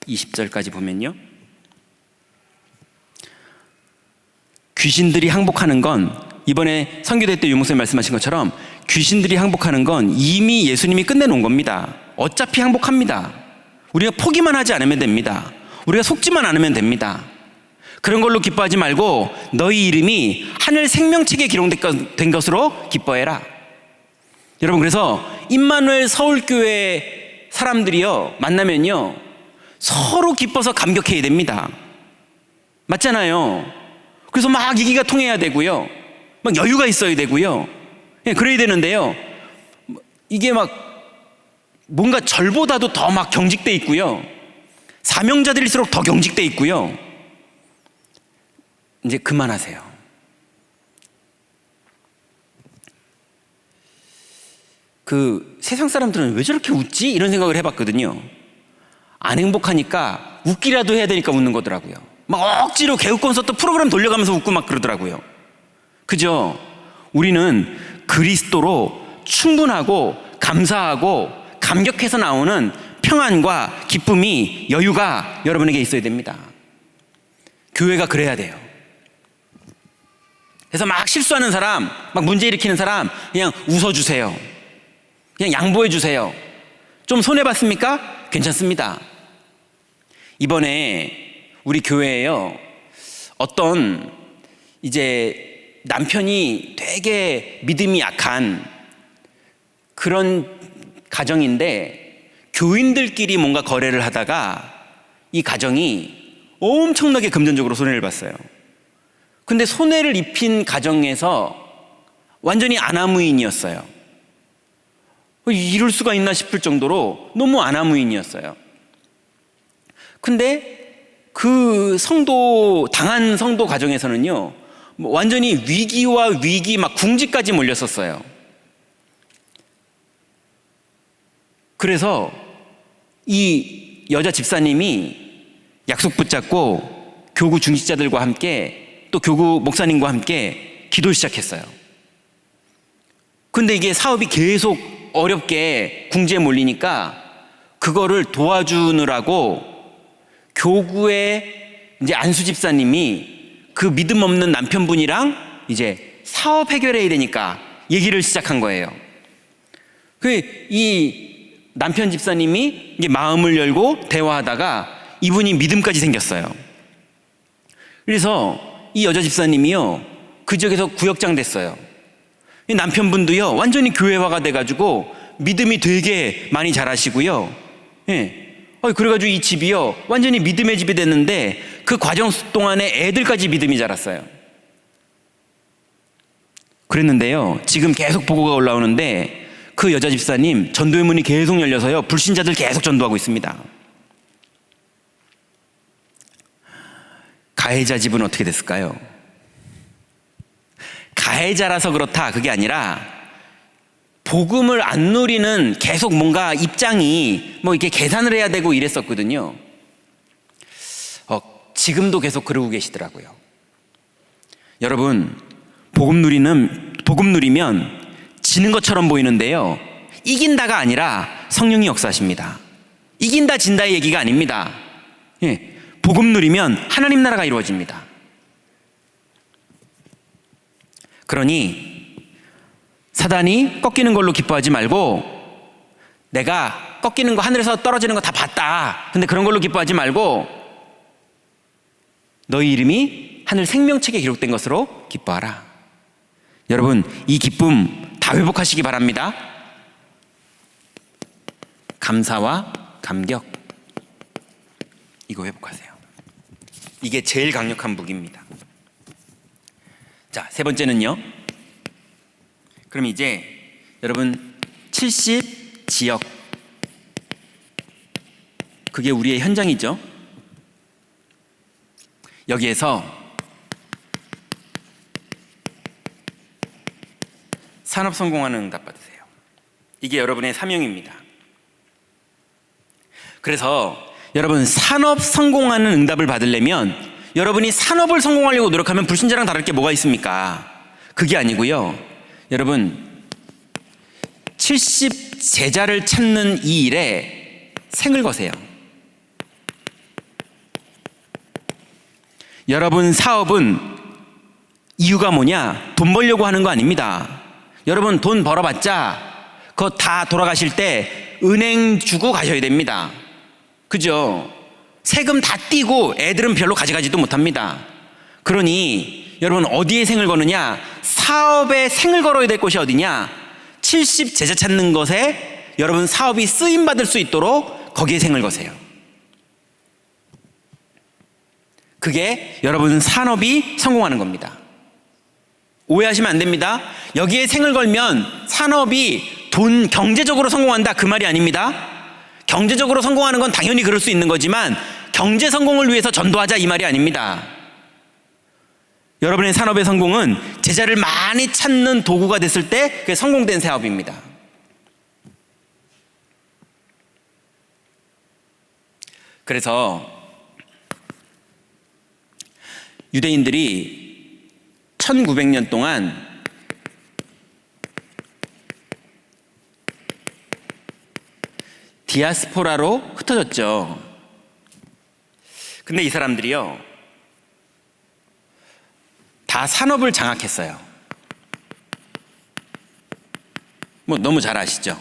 20절까지 보면요, 귀신들이 항복하는 건, 이번에 선교대 때 유목사님 말씀하신 것처럼 귀신들이 항복하는 건 이미 예수님이 끝내놓은 겁니다. 어차피 항복합니다. 우리가 포기만 하지 않으면 됩니다. 우리가 속지만 않으면 됩니다. 그런 걸로 기뻐하지 말고 너희 이름이 하늘 생명책에 기록된 것으로 기뻐해라. 여러분, 그래서 임마누엘 서울교회 사람들이요, 만나면요 서로 기뻐서 감격해야 됩니다. 맞잖아요. 그래서 막 얘기가 통해야 되고요, 막 여유가 있어야 되고요, 그래야 되는데요, 이게 막 뭔가 절보다도 더 막 경직돼 있고요, 사명자들일수록 더 경직돼 있고요. 이제 그만하세요. 그 세상 사람들은 왜 저렇게 웃지? 이런 생각을 해봤거든요. 안 행복하니까 웃기라도 해야 되니까 웃는 거더라고요. 막 억지로 개그 콘서트 프로그램 돌려가면서 웃고 막 그러더라고요. 그죠? 우리는 그리스도로 충분하고 감사하고 감격해서 나오는 평안과 기쁨이, 여유가 여러분에게 있어야 됩니다. 교회가 그래야 돼요. 그래서 막 실수하는 사람, 막 문제 일으키는 사람 그냥 웃어주세요. 그냥 양보해주세요. 좀 손해봤습니까? 괜찮습니다. 이번에 우리 교회에요, 어떤 이제 남편이 되게 믿음이 약한 그런 가정인데, 교인들끼리 뭔가 거래를 하다가 이 가정이 엄청나게 금전적으로 손해를 봤어요. 근데 손해를 입힌 가정에서 완전히 아나무인이었어요. 이럴 수가 있나 싶을 정도로 너무 아나무인이었어요. 근데 그 당한 성도 가정에서는요, 완전히 위기와 위기, 막 궁지까지 몰렸었어요. 그래서 이 여자 집사님이 약속 붙잡고 교구 중직자들과 함께, 또 교구 목사님과 함께 기도를 시작했어요. 근데 이게 사업이 계속 어렵게 궁지에 몰리니까 그거를 도와주느라고 교구의 이제 안수 집사님이 그 믿음 없는 남편분이랑 이제 사업 해결해야 되니까 얘기를 시작한 거예요. 이 남편 집사님이 이제 마음을 열고 대화하다가 이분이 믿음까지 생겼어요. 그래서 이 여자 집사님이요, 그 지역에서 구역장 됐어요. 이 남편분도요, 완전히 교회화가 돼가지고 믿음이 되게 많이 자라시고요. 그래가지고 이 집이요, 완전히 믿음의 집이 됐는데 그 과정 동안에 애들까지 믿음이 자랐어요. 그랬는데요, 지금 계속 보고가 올라오는데 그 여자 집사님 전도의 문이 계속 열려서요, 불신자들 계속 전도하고 있습니다. 가해자 집은 어떻게 됐을까요? 가해자라서 그렇다, 그게 아니라 복음을 안 누리는 계속 뭔가 입장이 뭐 이렇게 계산을 해야 되고 이랬었거든요. 지금도 계속 그러고 계시더라고요. 여러분, 복음 누리면 지는 것처럼 보이는데요, 이긴다가 아니라 성령이 역사하십니다. 이긴다 진다의 얘기가 아닙니다. 복음 누리면 하나님 나라가 이루어집니다. 그러니 사단이 꺾이는 걸로 기뻐하지 말고, 내가 꺾이는 거, 하늘에서 떨어지는 거 다 봤다, 근데 그런 걸로 기뻐하지 말고 너희 이름이 하늘 생명책에 기록된 것으로 기뻐하라. 여러분, 이 기쁨 다 회복하시기 바랍니다. 감사와 감격, 이거 회복하세요. 이게 제일 강력한 무기입니다. 자, 세 번째는요, 그럼 이제 여러분 70 지역, 그게 우리의 현장이죠. 여기에서 산업 성공하는 응답 받으세요. 이게 여러분의 사명입니다. 그래서 여러분, 산업 성공하는 응답을 받으려면 여러분이 산업을 성공하려고 노력하면 불신자랑 다를 게 뭐가 있습니까? 그게 아니고요, 여러분 70 제자를 찾는 이 일에 생을 거세요. 여러분 사업은 이유가 뭐냐? 돈 벌려고 하는 거 아닙니다. 여러분, 돈 벌어봤자 그거 다 돌아가실 때 은행 주고 가셔야 됩니다. 그죠? 세금 다 떼고 애들은 별로 가져가지도 못합니다. 그러니 여러분, 어디에 생을 거느냐? 사업에 생을 걸어야 될 곳이 어디냐? 70 제자 찾는 것에 여러분 사업이 쓰임받을 수 있도록 거기에 생을 거세요. 그게 여러분 산업이 성공하는 겁니다. 오해하시면 안 됩니다. 여기에 생을 걸면 산업이 경제적으로 성공한다, 그 말이 아닙니다. 경제적으로 성공하는 건 당연히 그럴 수 있는 거지만 경제 성공을 위해서 전도하자, 이 말이 아닙니다. 여러분의 산업의 성공은 제자를 많이 찾는 도구가 됐을 때 그게 성공된 사업입니다. 그래서 유대인들이 1900년 동안 디아스포라로 흩어졌죠. 근데 이 사람들이요, 다 산업을 장악했어요. 뭐 너무 잘 아시죠?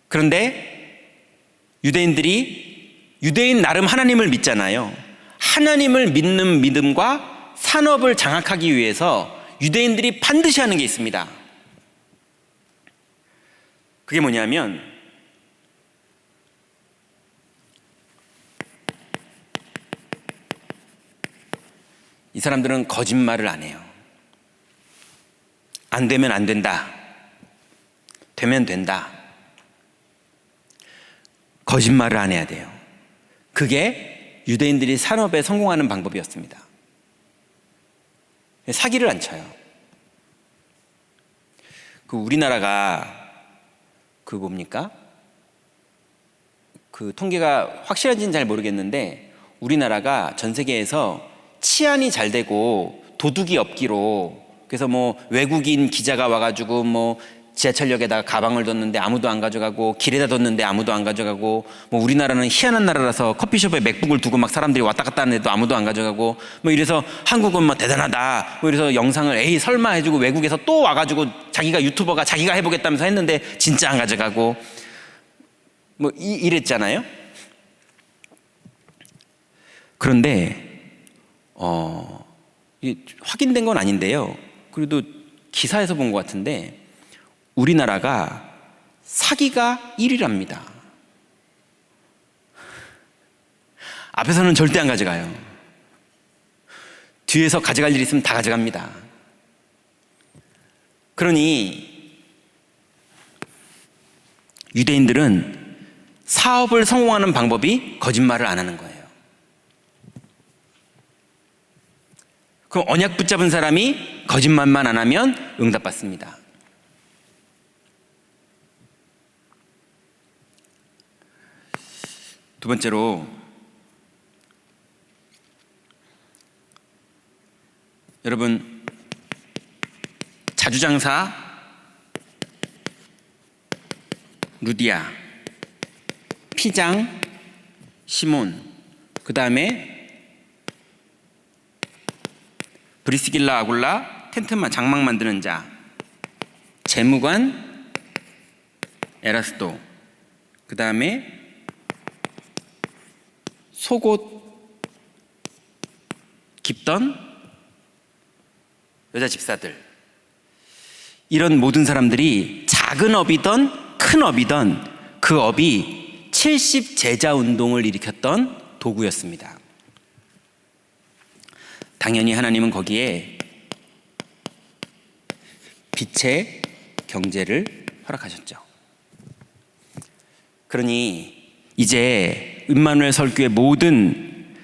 그런데 유대인 나름 하나님을 믿잖아요. 하나님을 믿는 믿음과 산업을 장악하기 위해서 유대인들이 반드시 하는 게 있습니다. 그게 뭐냐면 이 사람들은 거짓말을 안 해요. 안 되면 안 된다. 되면 된다. 거짓말을 안 해야 돼요. 그게 유대인들이 산업에 성공하는 방법이었습니다. 사기를 안 쳐요. 우리나라가 뭡니까? 통계가 확실한지는 잘 모르겠는데 우리나라가 전 세계에서 치안이 잘 되고 도둑이 없기로, 그래서 뭐 외국인 기자가 와가지고 뭐 지하철역에다가 가방을 뒀는데 아무도 안 가져가고, 길에다 뒀는데 아무도 안 가져가고, 뭐 우리나라는 희한한 나라라서 커피숍에 맥북을 두고 막 사람들이 왔다 갔다 하는데도 아무도 안 가져가고, 뭐 이래서 한국은 뭐 대단하다, 뭐 이래서 영상을 에이 설마 해주고 외국에서 또 와가지고 자기가 유튜버가 자기가 해보겠다면서 했는데 진짜 안 가져가고, 뭐 이랬잖아요. 그런데 확인된 건 아닌데요, 그래도 기사에서 본 것 같은데 우리나라가 사기가 1위랍니다. 앞에서는 절대 안 가져가요. 뒤에서 가져갈 일 있으면 다 가져갑니다. 그러니 유대인들은 사업을 성공하는 방법이 거짓말을 안 하는 거예요. 그럼 언약 붙잡은 사람이 거짓말만 안 하면 응답받습니다. 두 번째로, 여러분, 자주장사 루디아, 피장 시몬, 그 다음에 브리스길라 아굴라, 텐트만 장막 만드는 자, 재무관 에라스도, 그 다음에 속옷 깁던 여자 집사들, 이런 모든 사람들이 작은 업이든 큰 업이든 그 업이 70제자 운동을 일으켰던 도구였습니다. 당연히 하나님은 거기에 빛의 경제를 허락하셨죠. 그러니 이제 임마누엘 설교의 모든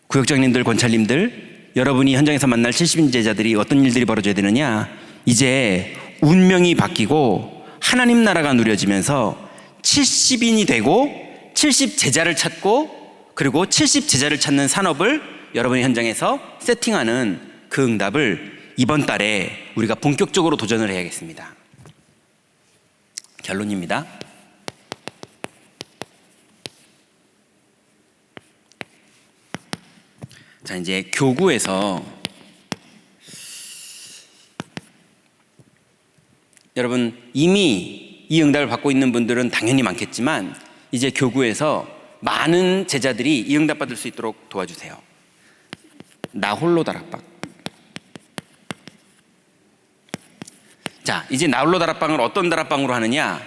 구역장님들, 권찰님들, 여러분이 현장에서 만날 70인 제자들이 어떤 일들이 벌어져야 되느냐, 이제 운명이 바뀌고 하나님 나라가 누려지면서 70인이 되고 70제자를 찾고, 그리고 70제자를 찾는 산업을 여러분의 현장에서 세팅하는 그 응답을 이번 달에 우리가 본격적으로 도전을 해야겠습니다. 결론입니다. 자, 이제 교구에서 여러분 이미 이 응답을 받고 있는 분들은 당연히 많겠지만, 이제 교구에서 많은 제자들이 이 응답 받을 수 있도록 도와주세요. 나 홀로 다락방. 자, 이제 나 홀로 다락방을 어떤 다락방으로 하느냐?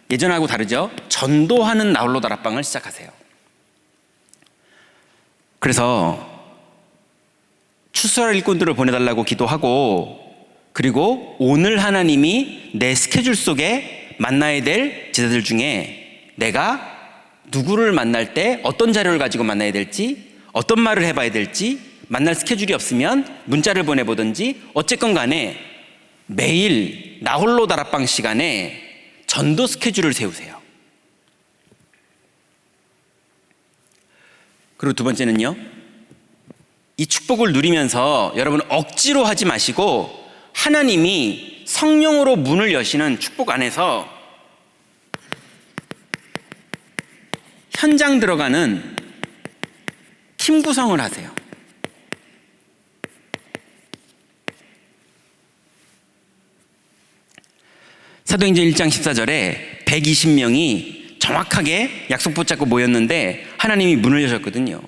예전하고 다르죠? 전도하는 나 홀로 다락방을 시작하세요. 그래서 추수할 일꾼들을 보내달라고 기도하고, 그리고 오늘 하나님이 내 스케줄 속에 만나야 될 제자들 중에 내가 누구를 만날 때 어떤 자료를 가지고 만나야 될지, 어떤 말을 해봐야 될지, 만날 스케줄이 없으면 문자를 보내보든지, 어쨌건 간에 매일 나홀로 다락방 시간에 전도 스케줄을 세우세요. 그리고 두 번째는요, 이 축복을 누리면서 여러분 억지로 하지 마시고 하나님이 성령으로 문을 여시는 축복 안에서 현장 들어가는 팀 구성을 하세요. 사도행전 1장 14절에 120명이 정확하게 약속 붙잡고 모였는데 하나님이 문을 여셨거든요.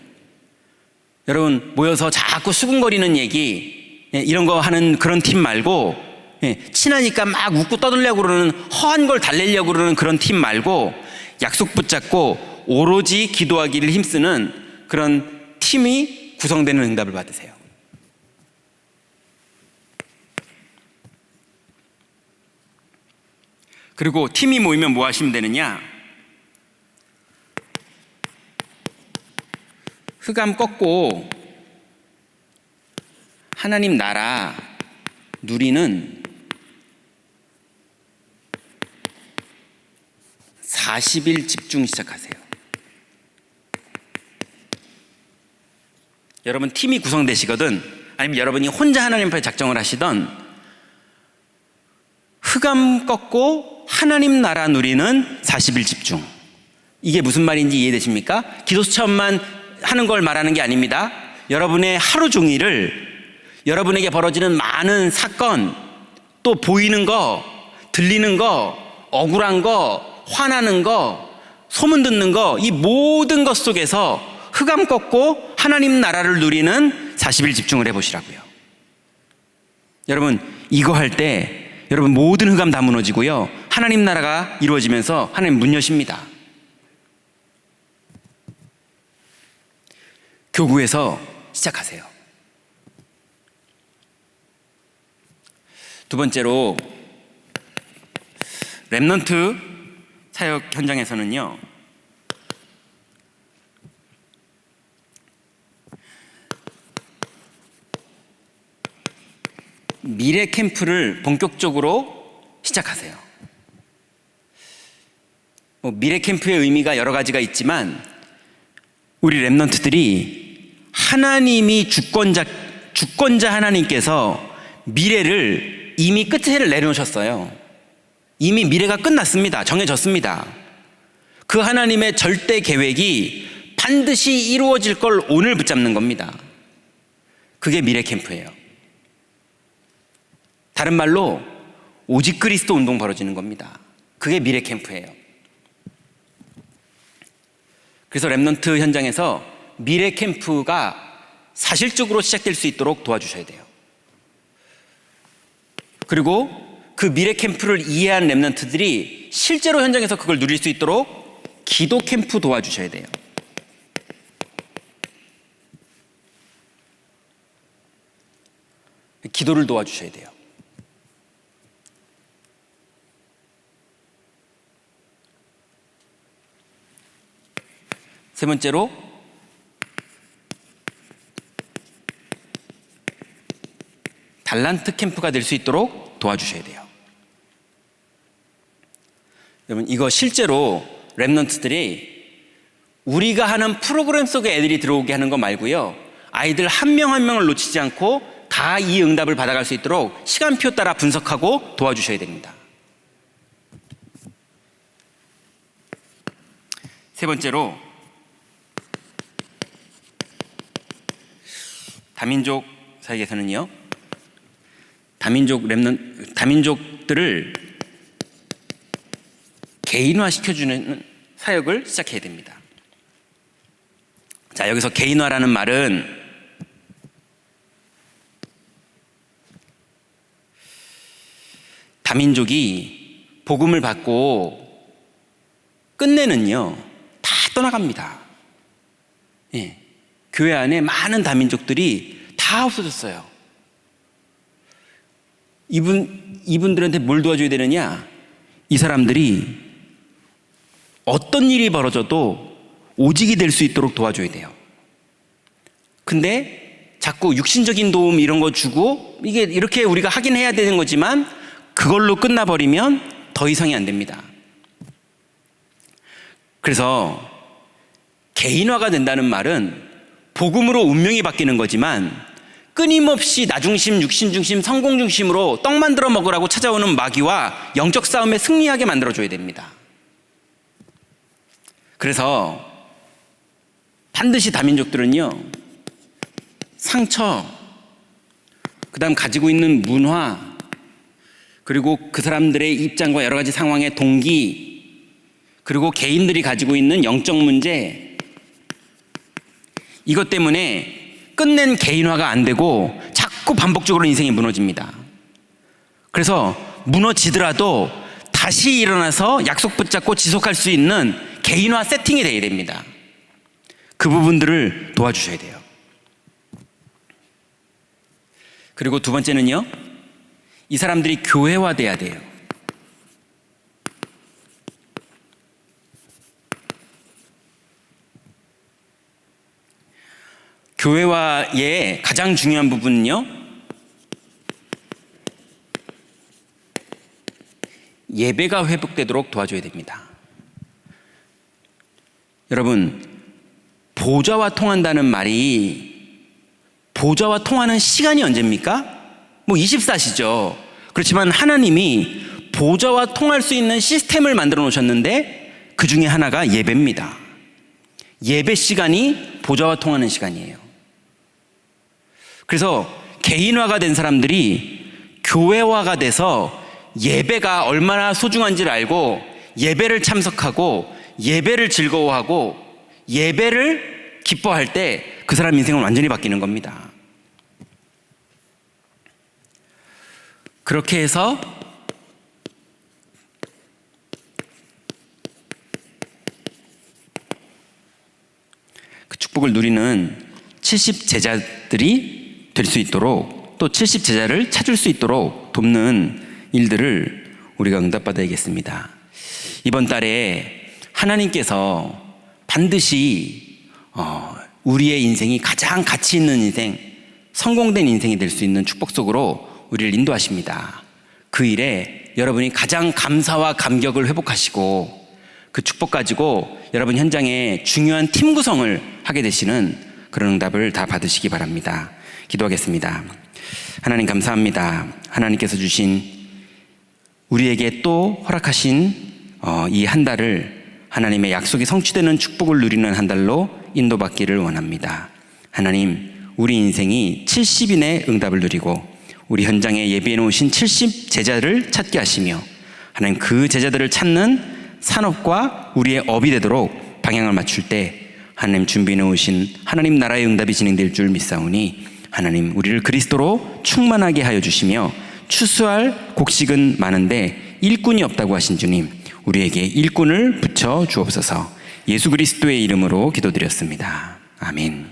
여러분, 모여서 자꾸 수근거리는 얘기, 이런 거 하는 그런 팀 말고, 친하니까 막 웃고 떠들려고 그러는, 허한 걸 달래려고 그러는 그런 팀 말고, 약속 붙잡고 오로지 기도하기를 힘쓰는 그런 팀이 구성되는 응답을 받으세요. 그리고 팀이 모이면 뭐 하시면 되느냐? 흑암 꺾고 하나님 나라 누리는 40일 집중 시작하세요. 여러분 팀이 구성되시거든 아니면 여러분이 혼자 하나님 앞에 작정을 하시던 흑암 꺾고 하나님 나라 누리는 40일 집중. 이게 무슨 말인지 이해되십니까? 기도 수첩만 하는 걸 말하는 게 아닙니다. 여러분의 하루 종일을 여러분에게 벌어지는 많은 사건, 또 보이는 거, 들리는 거, 억울한 거, 화나는 거, 소문 듣는 거, 이 모든 것 속에서 흑암 꺾고 하나님 나라를 누리는 40일 집중을 해보시라고요. 여러분 이거 할 때 여러분 모든 흑암 다 무너지고요, 하나님 나라가 이루어지면서 하나님 문 여십니다. 교구에서 시작하세요. 두 번째로 렘넌트 사역 현장에서는요, 미래 캠프를 본격적으로 시작하세요. 미래 캠프의 의미가 여러 가지가 있지만 우리 렘넌트들이 하나님이 주권자 하나님께서 미래를 이미 끝을 내려놓으셨어요. 이미 미래가 끝났습니다. 정해졌습니다. 그 하나님의 절대 계획이 반드시 이루어질 걸 오늘 붙잡는 겁니다. 그게 미래 캠프예요. 다른 말로 오직 그리스도 운동 벌어지는 겁니다. 그게 미래 캠프예요. 그래서 렘넌트 현장에서 미래 캠프가 사실적으로 시작될 수 있도록 도와주셔야 돼요. 그리고 그 미래 캠프를 이해한 렘넌트들이 실제로 현장에서 그걸 누릴 수 있도록 기도 캠프 도와주셔야 돼요. 기도를 도와주셔야 돼요. 세 번째로 달란트 캠프가 될 수 있도록 도와주셔야 돼요. 여러분 이거 실제로 렘넌트들이 우리가 하는 프로그램 속에 애들이 들어오게 하는 거 말고요, 아이들 한 명 한 명을 놓치지 않고 다 이 응답을 받아갈 수 있도록 시간표 따라 분석하고 도와주셔야 됩니다. 세 번째로 다민족 사역에서는요, 다민족들을 개인화 시켜주는 사역을 시작해야 됩니다. 자, 여기서 개인화라는 말은 다민족이 복음을 받고 끝내는요 다 떠나갑니다. 예. 교회 안에 많은 다민족들이 다 없어졌어요. 이분들한테 뭘 도와줘야 되느냐? 이 사람들이 어떤 일이 벌어져도 오직이 될 수 있도록 도와줘야 돼요. 근데 자꾸 육신적인 도움 이런 거 주고 이게 이렇게 우리가 하긴 해야 되는 거지만 그걸로 끝나버리면 더 이상이 안 됩니다. 그래서 개인화가 된다는 말은 복음으로 운명이 바뀌는 거지만 끊임없이 나 중심, 육신 중심, 성공 중심으로 떡 만들어 먹으라고 찾아오는 마귀와 영적 싸움에 승리하게 만들어줘야 됩니다. 그래서 반드시 다민족들은요, 상처, 그 다음 가지고 있는 문화, 그리고 그 사람들의 입장과 여러 가지 상황의 동기, 그리고 개인들이 가지고 있는 영적 문제, 이것 때문에 끝낸 개인화가 안 되고 자꾸 반복적으로 인생이 무너집니다. 그래서 무너지더라도 다시 일어나서 약속 붙잡고 지속할 수 있는 개인화 세팅이 되어야 됩니다. 그 부분들을 도와주셔야 돼요. 그리고 두 번째는요, 이 사람들이 교회화돼야 돼요. 교회화의 가장 중요한 부분은요, 예배가 회복되도록 도와줘야 됩니다. 여러분, 보좌와 통한다는 말이, 보좌와 통하는 시간이 언제입니까? 24시죠. 그렇지만 하나님이 보좌와 통할 수 있는 시스템을 만들어 놓으셨는데 그 중에 하나가 예배입니다. 예배 시간이 보좌와 통하는 시간이에요. 그래서 개인화가 된 사람들이 교회화가 돼서 예배가 얼마나 소중한지를 알고 예배를 참석하고 예배를 즐거워하고 예배를 기뻐할 때 그 사람 인생은 완전히 바뀌는 겁니다. 그렇게 해서 그 축복을 누리는 70제자들이 될 수 있도록, 또 70제자를 찾을 수 있도록 돕는 일들을 우리가 응답받아야겠습니다. 이번 달에 하나님께서 반드시 우리의 인생이 가장 가치 있는 인생, 성공된 인생이 될 수 있는 축복 속으로 우리를 인도하십니다. 그 일에 여러분이 가장 감사와 감격을 회복하시고 그 축복 가지고 여러분 현장에 중요한 팀 구성을 하게 되시는 그런 응답을 다 받으시기 바랍니다. 기도하겠습니다. 하나님 감사합니다. 하나님께서 주신, 우리에게 또 허락하신 이 한 달을 하나님의 약속이 성취되는 축복을 누리는 한 달로 인도받기를 원합니다. 하나님, 우리 인생이 70인의 응답을 누리고 우리 현장에 예비해 놓으신 70제자를 찾게 하시며 하나님, 그 제자들을 찾는 산업과 우리의 업이 되도록 방향을 맞출 때 하나님 준비해 놓으신 하나님 나라의 응답이 진행될 줄 믿사오니 하나님, 우리를 그리스도로 충만하게 하여 주시며 추수할 곡식은 많은데 일꾼이 없다고 하신 주님, 우리에게 일꾼을 붙여 주옵소서. 예수 그리스도의 이름으로 기도드렸습니다. 아멘.